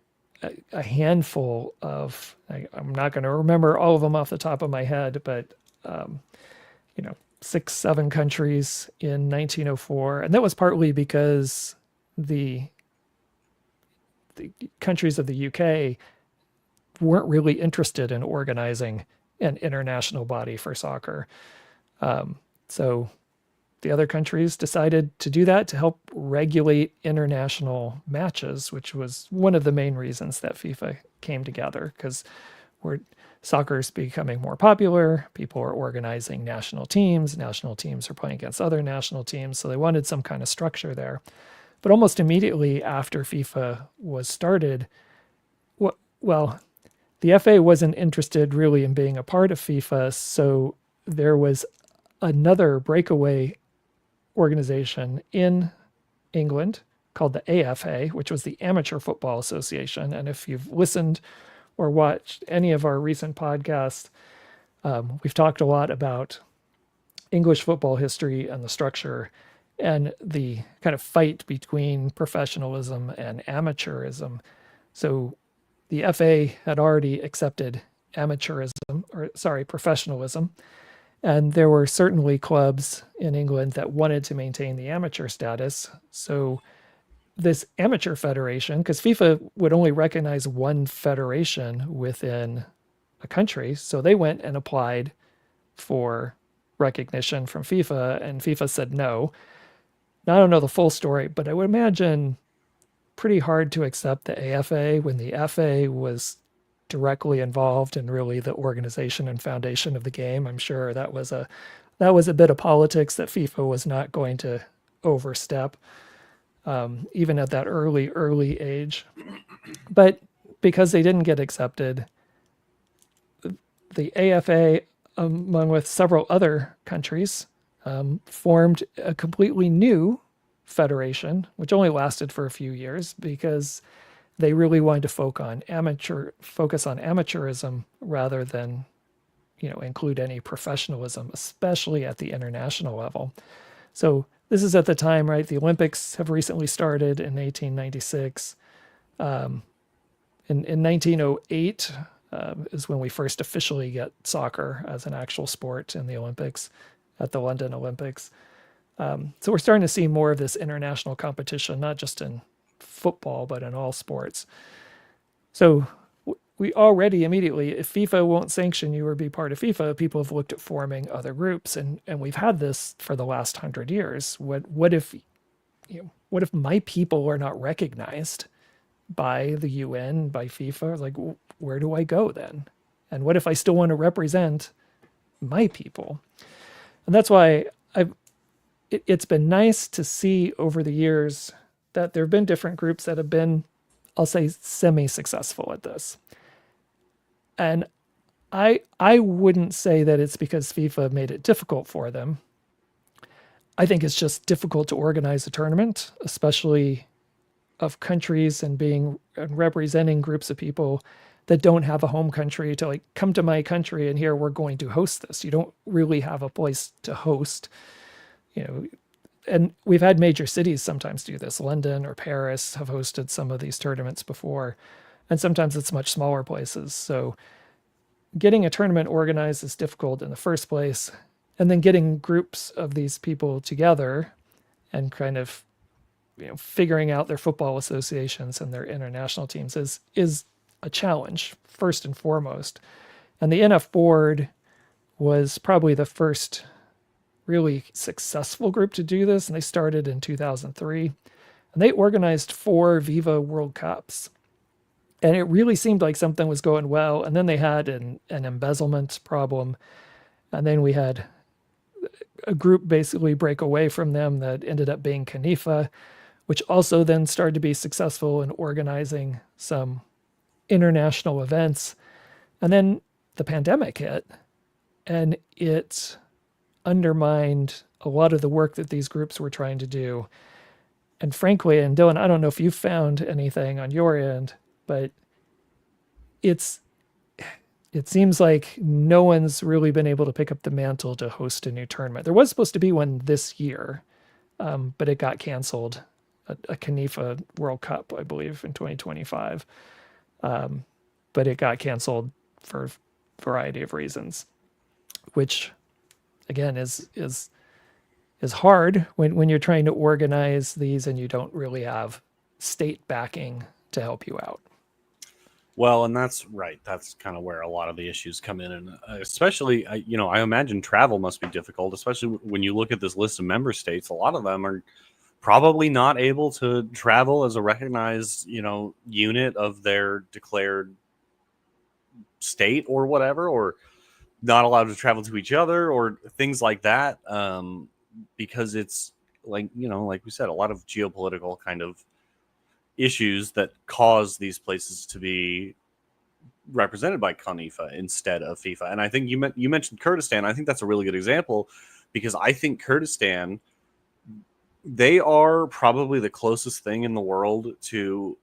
a handful of, I'm not going to remember all of them off the top of my head, but 6, 7 countries in 1904, and that was partly because the countries of the UK weren't really interested in organizing an international body for soccer. So the other countries decided to do that to help regulate international matches, which was one of the main reasons that FIFA came together, because soccer is becoming more popular. People are organizing national teams. National teams are playing against other national teams. So they wanted some kind of structure there. But almost immediately after FIFA was started, the FA wasn't interested really in being a part of FIFA. So there was another breakaway organization in England called the AFA, which was the Amateur Football Association. And if you've listened or watched any of our recent podcasts, we've talked a lot about English football history and the structure and the kind of fight between professionalism and amateurism. So the FA had already accepted professionalism. And there were certainly clubs in England that wanted to maintain the amateur status. So this amateur federation, because FIFA would only recognize one federation within a country, so they went and applied for recognition from FIFA, and FIFA said no. Now, I don't know the full story, but I would imagine pretty hard to accept the AFA when the FA was directly involved in really the organization and foundation of the game. I'm sure that was a bit of politics that FIFA was not going to overstep, even at that early age. But because they didn't get accepted, the AFA, among with several other countries, formed a completely new federation, which only lasted for a few years because they really wanted to focus on amateurism rather than, include any professionalism, especially at the international level. So this is at the time, right? The Olympics have recently started in 1896. In 1908 is when we first officially get soccer as an actual sport in the Olympics at the London Olympics. So we're starting to see more of this international competition, not just in football, but in all sports. So we already immediately, if FIFA won't sanction you or be part of FIFA, people have looked at forming other groups, and we've had this for the last 100 years. What if my people are not recognized by the UN, by FIFA? Like, where do I go then? And what if I still want to represent my people? And that's why it's been nice to see over the years that there have been different groups that have been, I'll say, semi-successful at this. And I wouldn't say that it's because FIFA made it difficult for them. I think it's just difficult to organize a tournament, especially of countries and representing groups of people that don't have a home country to come to my country and here we're going to host this. You don't really have a place to host, and we've had major cities sometimes do this. London or Paris have hosted some of these tournaments before, and sometimes it's much smaller places. So getting a tournament organized is difficult in the first place, and then getting groups of these people together and kind of figuring out their football associations and their international teams is a challenge first and foremost. And the NF board was probably the first really successful group to do this, and they started in 2003, and they organized 4 Viva World Cups, and it really seemed like something was going well. And then they had an embezzlement problem, and then we had a group basically break away from them that ended up being CANIFA, which also then started to be successful in organizing some international events. And then the pandemic hit, and it undermined a lot of the work that these groups were trying to do. And frankly, and Dylan, I don't know if you found anything on your end, but it's it seems like no one's really been able to pick up the mantle to host a new tournament. There was supposed to be one this year, but it got canceled. A CNIFA World Cup, I believe, in 2025, but it got canceled for a variety of reasons, which again is hard when you're trying to organize these and you don't really have state backing to help you out. Well, and that's right. That's kind of where a lot of the issues come in, and especially, I imagine travel must be difficult, especially when you look at this list of member states. A lot of them are probably not able to travel as a recognized, unit of their declared state or whatever, or not allowed to travel to each other or things like that, because it's like we said, a lot of geopolitical kind of issues that cause these places to be represented by CONIFA instead of FIFA. And I think you mentioned Kurdistan. I think that's a really good example, because I think Kurdistan, they are probably the closest thing in the world to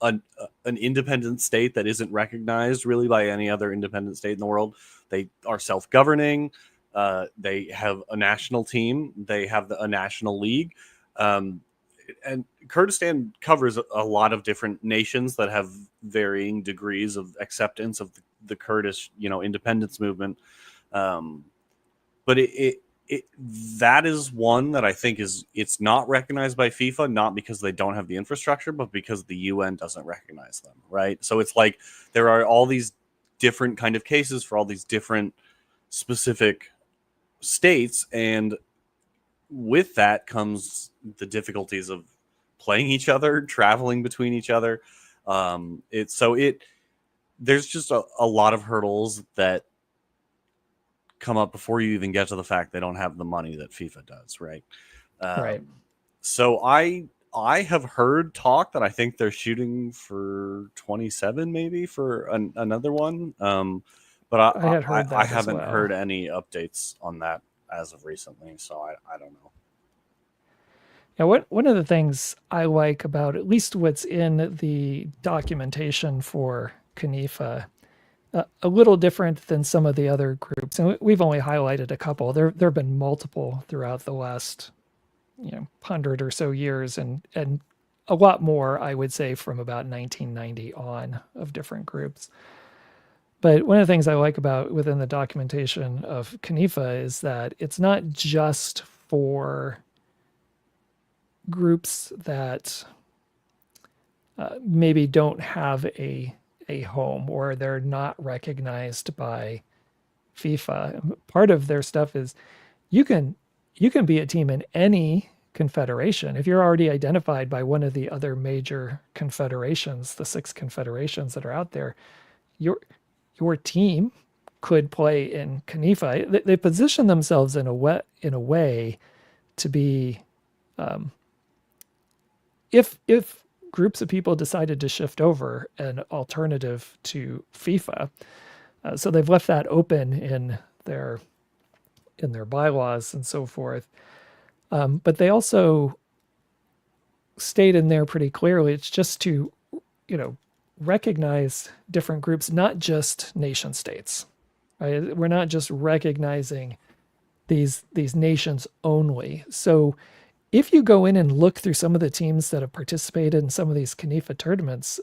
an independent state that isn't recognized really by any other independent state in the world. They are self-governing. They have a national team. They have a national league. And Kurdistan covers a lot of different nations that have varying degrees of acceptance of the Kurdish, independence movement. But that is one that I think it's not recognized by FIFA, not because they don't have the infrastructure, but because the UN doesn't recognize them, right? So it's like there are all these different kind of cases for all these different specific states, and with that comes the difficulties of playing each other, traveling between each other. There's just a lot of hurdles that come up before you even get to the fact they don't have the money that FIFA does, right? Right. So I have heard talk that I think they're shooting for 27 maybe for another one. But I had heard that I as haven't well. heard any updates on that as of recently, so I don't know. Yeah, one of the things I like about at least what's in the documentation for CONIFA, a little different than some of the other groups, and we've only highlighted a couple. There have been multiple throughout the last 100 or so years, and a lot more, I would say, from about 1990 on, of different groups. But one of the things I like about within the documentation of CONIFA is that it's not just for groups that maybe don't have a home, or they're not recognized by FIFA. Part of their stuff is you can be a team in any confederation if you're already identified by one of the other major confederations, the 6 confederations that are out there. Your team could play in CONIFA. They position themselves in a way to be, if groups of people decided to shift over, an alternative to FIFA. So they've left that open in their bylaws and so forth. But they also state in there pretty clearly it's just to, recognize different groups, not just nation states. Right? We're not just recognizing these nations only. So if you go in and look through some of the teams that have participated in some of these CONIFA tournaments,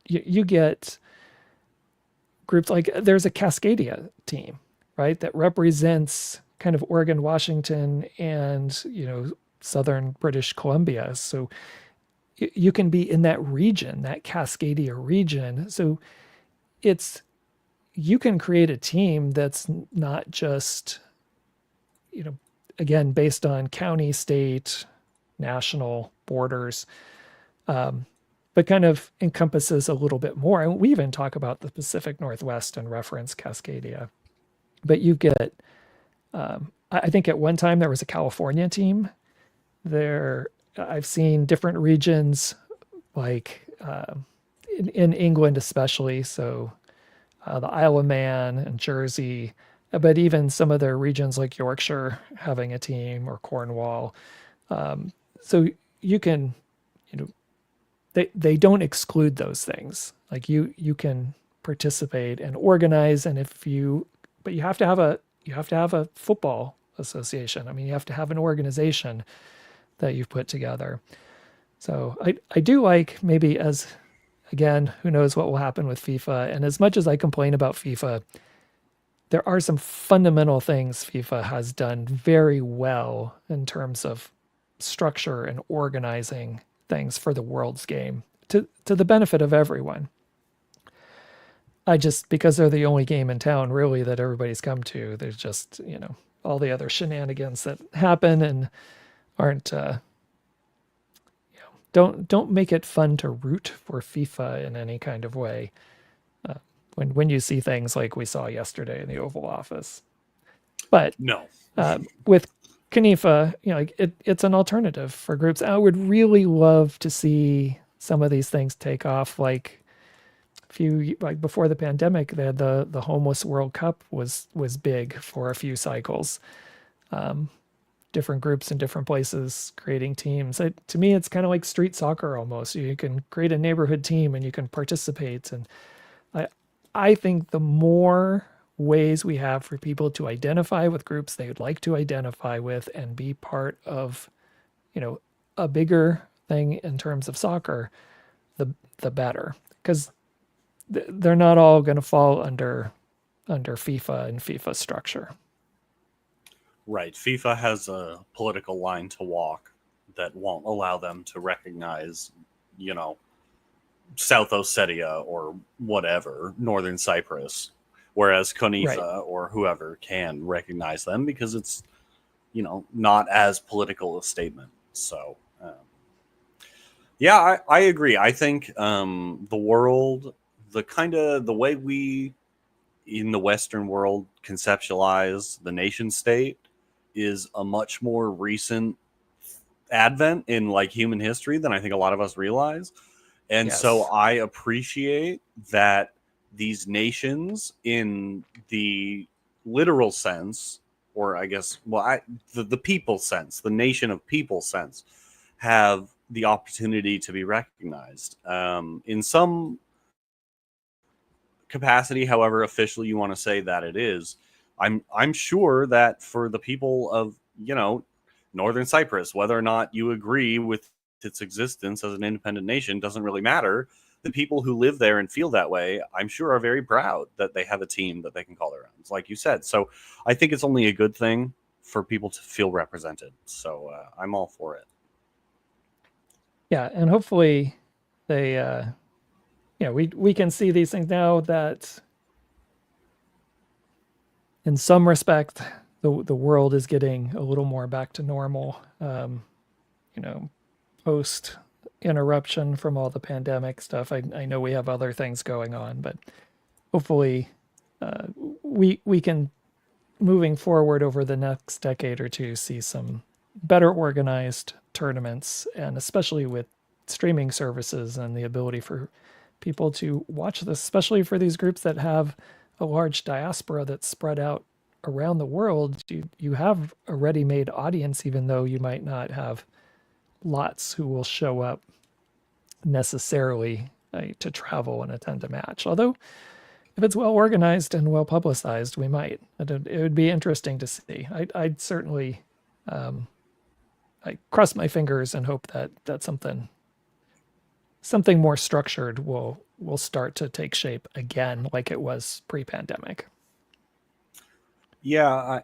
you get groups like, there's a Cascadia team, right, that represents kind of Oregon, Washington, and southern British Columbia. So you can be in that region, that Cascadia region. So you can create a team that's not just, again, based on county, state, national borders, but kind of encompasses a little bit more. And we even talk about the Pacific Northwest and reference Cascadia. But you get, I think at one time there was a California team. I've seen different regions, like in England especially, so the Isle of Man and Jersey, but even some of their regions like Yorkshire having a team or Cornwall. So you can, you know, they don't exclude those things. Like you can participate and organize, and but you have to have a football association. I mean, you have to have an organization that you've put together. So I do like, maybe, as again, who knows what will happen with FIFA. And as much as I complain about FIFA, there are some fundamental things FIFA has done very well in terms of structure and organizing things for the world's game to the benefit of everyone. I just, because they're the only game in town really that everybody's come to, there's just, all the other shenanigans that happen and aren't, don't make it fun to root for FIFA in any kind of way. When you see things like we saw yesterday in the Oval Office. But No. With Kanifa, it's an alternative for groups. I would really love to see some of these things take off. Like before the pandemic, they had the Homeless World Cup was big for a few cycles. Different groups in different places creating teams. To me, it's kind of like street soccer almost. You can create a neighborhood team and you can participate. And I think the more ways we have for people to identify with groups they would like to identify with and be part of, a bigger thing in terms of soccer, the better. Because they're not all going to fall under FIFA and FIFA structure. Right. FIFA has a political line to walk that won't allow them to recognize, South Ossetia or whatever, Northern Cyprus, whereas Konifa or whoever can recognize them because it's, not as political a statement. So, yeah, I agree. I think the world, the way we in the Western world conceptualize the nation state is a much more recent advent in like human history than I think a lot of us realize. And so I appreciate that these nations in the literal sense, or I guess, the people sense, the nation of people sense, have the opportunity to be recognized. In some capacity, however official you want to say that it is, I'm sure that for the people of, Northern Cyprus, whether or not you agree with its existence as an independent nation doesn't really matter. The people who live there and feel that way, I'm sure, are very proud that they have a team that they can call their own, like you said. So I think it's only a good thing for people to feel represented. So I'm all for it. Yeah, and hopefully they, we can see these things now that in some respect, the world is getting a little more back to normal, post interruption from all the pandemic stuff. I know we have other things going on, but hopefully we can, moving forward over the next decade or two, see some better organized tournaments, and especially with streaming services and the ability for people to watch this, especially for these groups that have a large diaspora that's spread out around the world. You have a ready-made audience, even though you might not have lots who will show up necessarily to travel and attend a match. Although, if it's well organized and well publicized, we might. It would be interesting to see. I'd certainly, I cross my fingers and hope that something more structured will start to take shape again, like it was pre-pandemic. Yeah,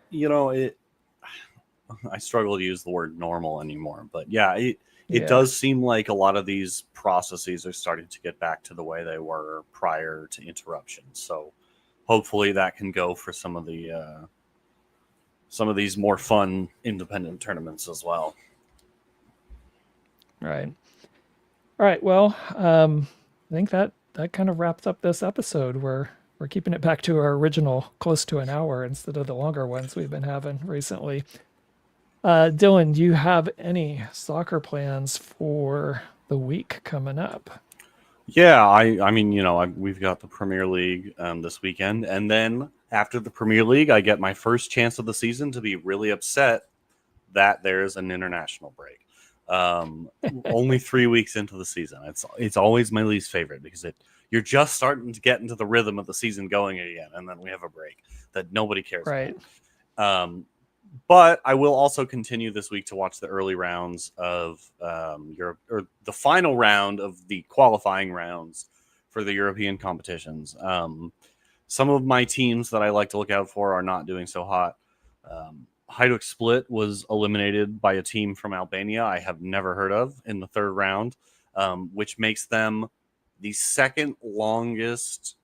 I struggle to use the word normal anymore, but yeah, it does seem like a lot of these processes are starting to get back to the way they were prior to interruption. So hopefully that can go for some of these more fun independent tournaments as well. Right. All right. Well, I think that kind of wraps up this episode. We're keeping it back to our original close to an hour instead of the longer ones we've been having recently. Dylan, do you have any soccer plans for the week coming up? Yeah, I mean, we've got the Premier League this weekend, and then after the Premier League, I get my first chance of the season to be really upset that there's an international break. Only 3 weeks into the season. It's always my least favorite because you're just starting to get into the rhythm of the season going again, and then we have a break that nobody cares Right. about. But I will also continue this week to watch the early rounds of Europe, or the final round of the qualifying rounds for the European competitions. Some of my teams that I like to look out for are not doing so hot. Hajduk Split was eliminated by a team from Albania I have never heard of in the third round, which makes them the second longest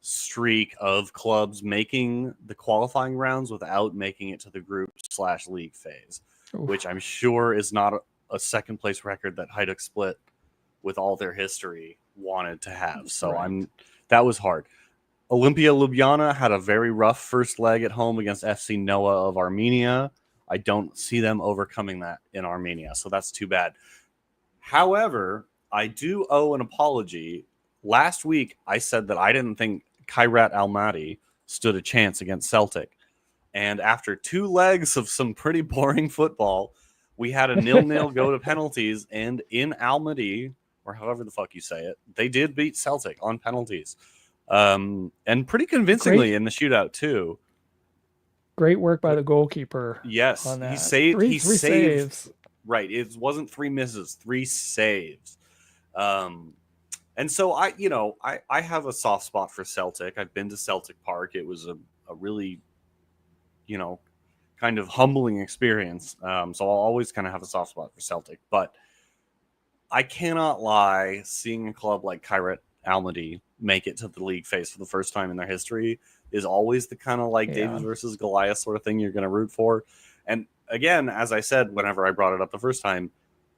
streak of clubs making the qualifying rounds without making it to the group/league phase, Oof. which I'm sure is not a second place record that Hajduk Split, with all their history, wanted to have. So Right. that was hard. Olimpia Ljubljana had a very rough first leg at home against FC Noah of Armenia. I don't see them overcoming that in Armenia, so that's too bad. However, I do owe an apology. Last week, I said that I didn't think Kairat Almaty stood a chance against Celtic. And after 2 legs of some pretty boring football, we had a 0-0 go to penalties. And in Almaty, or however the fuck you say it, they did beat Celtic on penalties. And pretty convincingly in the shootout, too. Great work by the goalkeeper. Yes, on that. he saved. Three He saved. saves. Right, it wasn't 3 misses, 3 saves. And so I have a soft spot for Celtic. I've been to Celtic Park. It was a really, kind of humbling experience. So I'll always kind of have a soft spot for Celtic. But I cannot lie, seeing a club like Kairat Almaty make it to the league phase for the first time in their history is always the kind of like David versus Goliath sort of thing you're going to root for. And again, as I said, whenever I brought it up the first time,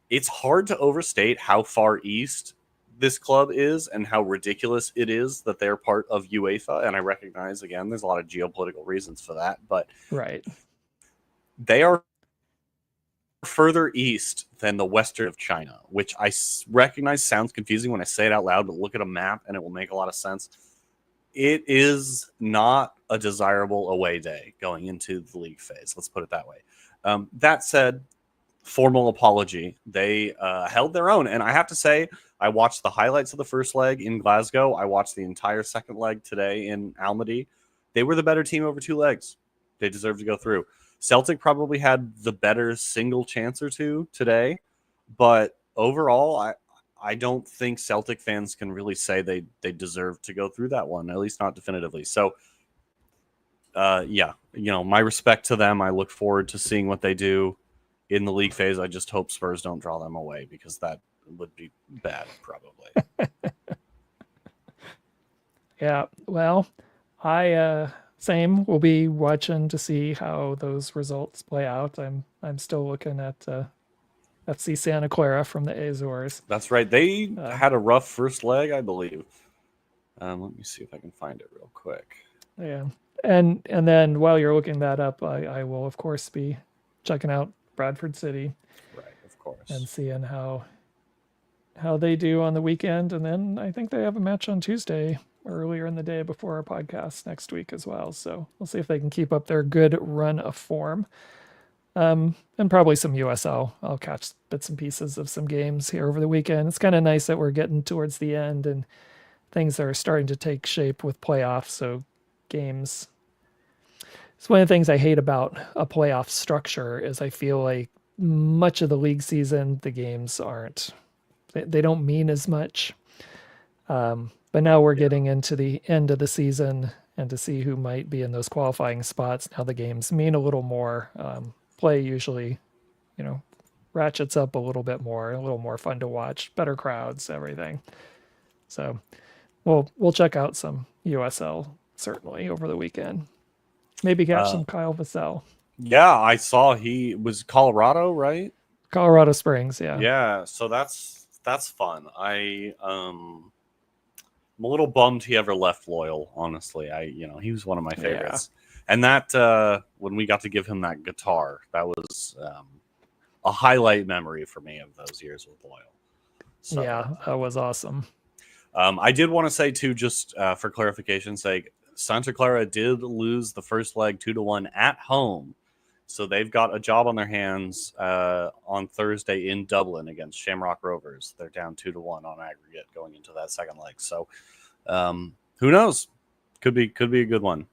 it's hard to overstate how far east this club is and how ridiculous it is that they're part of UEFA. And I recognize, again, there's a lot of geopolitical reasons for that, but right, they are further east than the western of China, which I recognize sounds confusing when I say it out loud, but look at a map and it will make a lot of sense. It is not a desirable away day going into the league phase. Let's put it that way. That said, formal apology. They held their own. And I have to say, I watched the highlights of the first leg in Glasgow. I watched the entire second leg today in Almaty. They were the better team over 2 legs. They deserve to go through. Celtic probably had the better single chance or two today. But overall, I don't think Celtic fans can really say they deserve to go through that one, at least not definitively. So, my respect to them. I look forward to seeing what they do in the league phase. I just hope Spurs don't draw them away because that would be bad, probably. Yeah, well, I same will be watching to see how those results play out. I'm still looking at FC Santa Clara from the Azores. That's right. They had a rough first leg, I believe. Let me see if I can find it real quick. Yeah, and then while you're looking that up, I will of course be checking out Bradford City. Right, of course. And seeing how they do on the weekend. And then I think they have a match on Tuesday earlier in the day before our podcast next week as well. So we'll see if they can keep up their good run of form. And probably some USL. I'll catch bits and pieces of some games here over the weekend. It's kind of nice that we're getting towards the end and things are starting to take shape with playoffs. So games. It's one of the things I hate about a playoff structure is I feel like much of the league season, the games they don't mean as much. But now we're getting into the end of the season and to see who might be in those qualifying spots. Now the games mean a little more. Play usually, ratchets up a little bit more, a little more fun to watch, better crowds, everything. So we'll check out some USL certainly over the weekend. Maybe catch some Kyle Vassell. Yeah, I saw he was Colorado, right? Colorado Springs, yeah. Yeah, so that's fun. I'm a little bummed he ever left Loyal, honestly. He was one of my favorites. Yeah. And that when we got to give him that guitar, that was a highlight memory for me of those years with Loyal. So, yeah, that was awesome. I did want to say too, just for clarification's sake, Santa Clara did lose the first leg 2-1 at home. So they've got a job on their hands on Thursday in Dublin against Shamrock Rovers. They're down 2-1 on aggregate going into that second leg. So who knows? Could be a good one.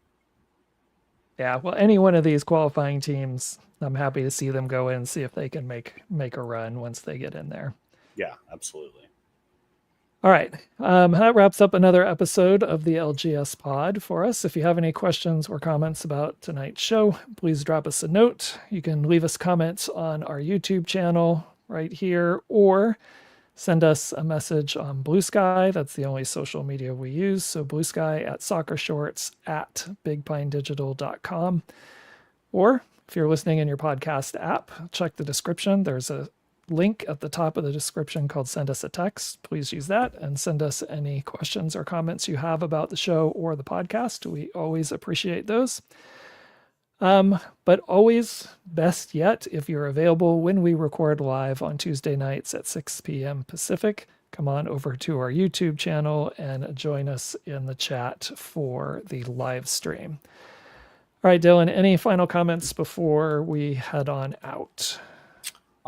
Yeah, well, any one of these qualifying teams, I'm happy to see them go in and see if they can make a run once they get in there. Yeah, absolutely. All right. That wraps up another episode of the LGS pod for us. If you have any questions or comments about tonight's show, please drop us a note. You can leave us comments on our YouTube channel right here, or send us a message on Blue Sky. That's the only social media we use. So Blue Sky at soccershorts@bigpinedigital.com. Or if you're listening in your podcast app, check the description. There's a link at the top of the description called Send Us a Text. Please use that and send us any questions or comments you have about the show or the podcast. We always appreciate those. But always best yet, if you're available when we record live on Tuesday nights at 6 p.m. Pacific, come on over to our YouTube channel and join us in the chat for the live stream. All right, Dylan, any final comments before we head on out?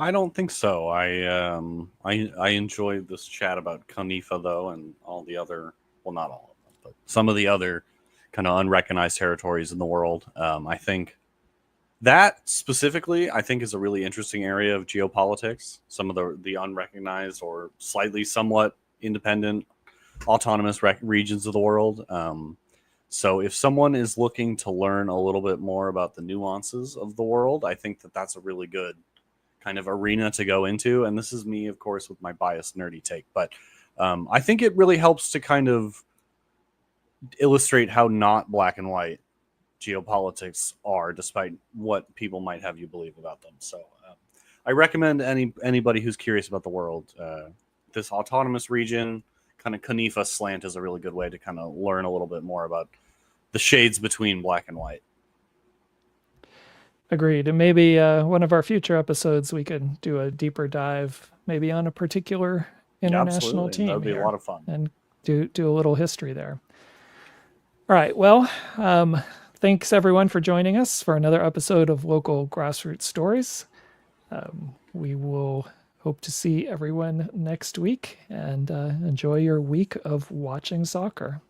I don't think so. I enjoyed this chat about CONIFA though, and all the other, well, not all of them, but some of the other kind of unrecognized territories in the world. I think that specifically, I think, is a really interesting area of geopolitics. Some of the unrecognized or slightly somewhat independent, autonomous regions of the world. So if someone is looking to learn a little bit more about the nuances of the world, I think that that's a really good kind of arena to go into. And this is me, of course, with my biased nerdy take, but I think it really helps to kind of illustrate how not black and white geopolitics are, despite what people might have you believe about them. So I recommend anybody who's curious about the world, this autonomous region kind of CONIFA slant is a really good way to kind of learn a little bit more about the shades between black and white. Agreed. And maybe one of our future episodes, we could do a deeper dive, maybe on a particular international team. That would be a lot of fun. And do a little history there. All right. Well, thanks everyone for joining us for another episode of Local Grassroots Stories. We will hope to see everyone next week, and enjoy your week of watching soccer.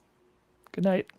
Good night.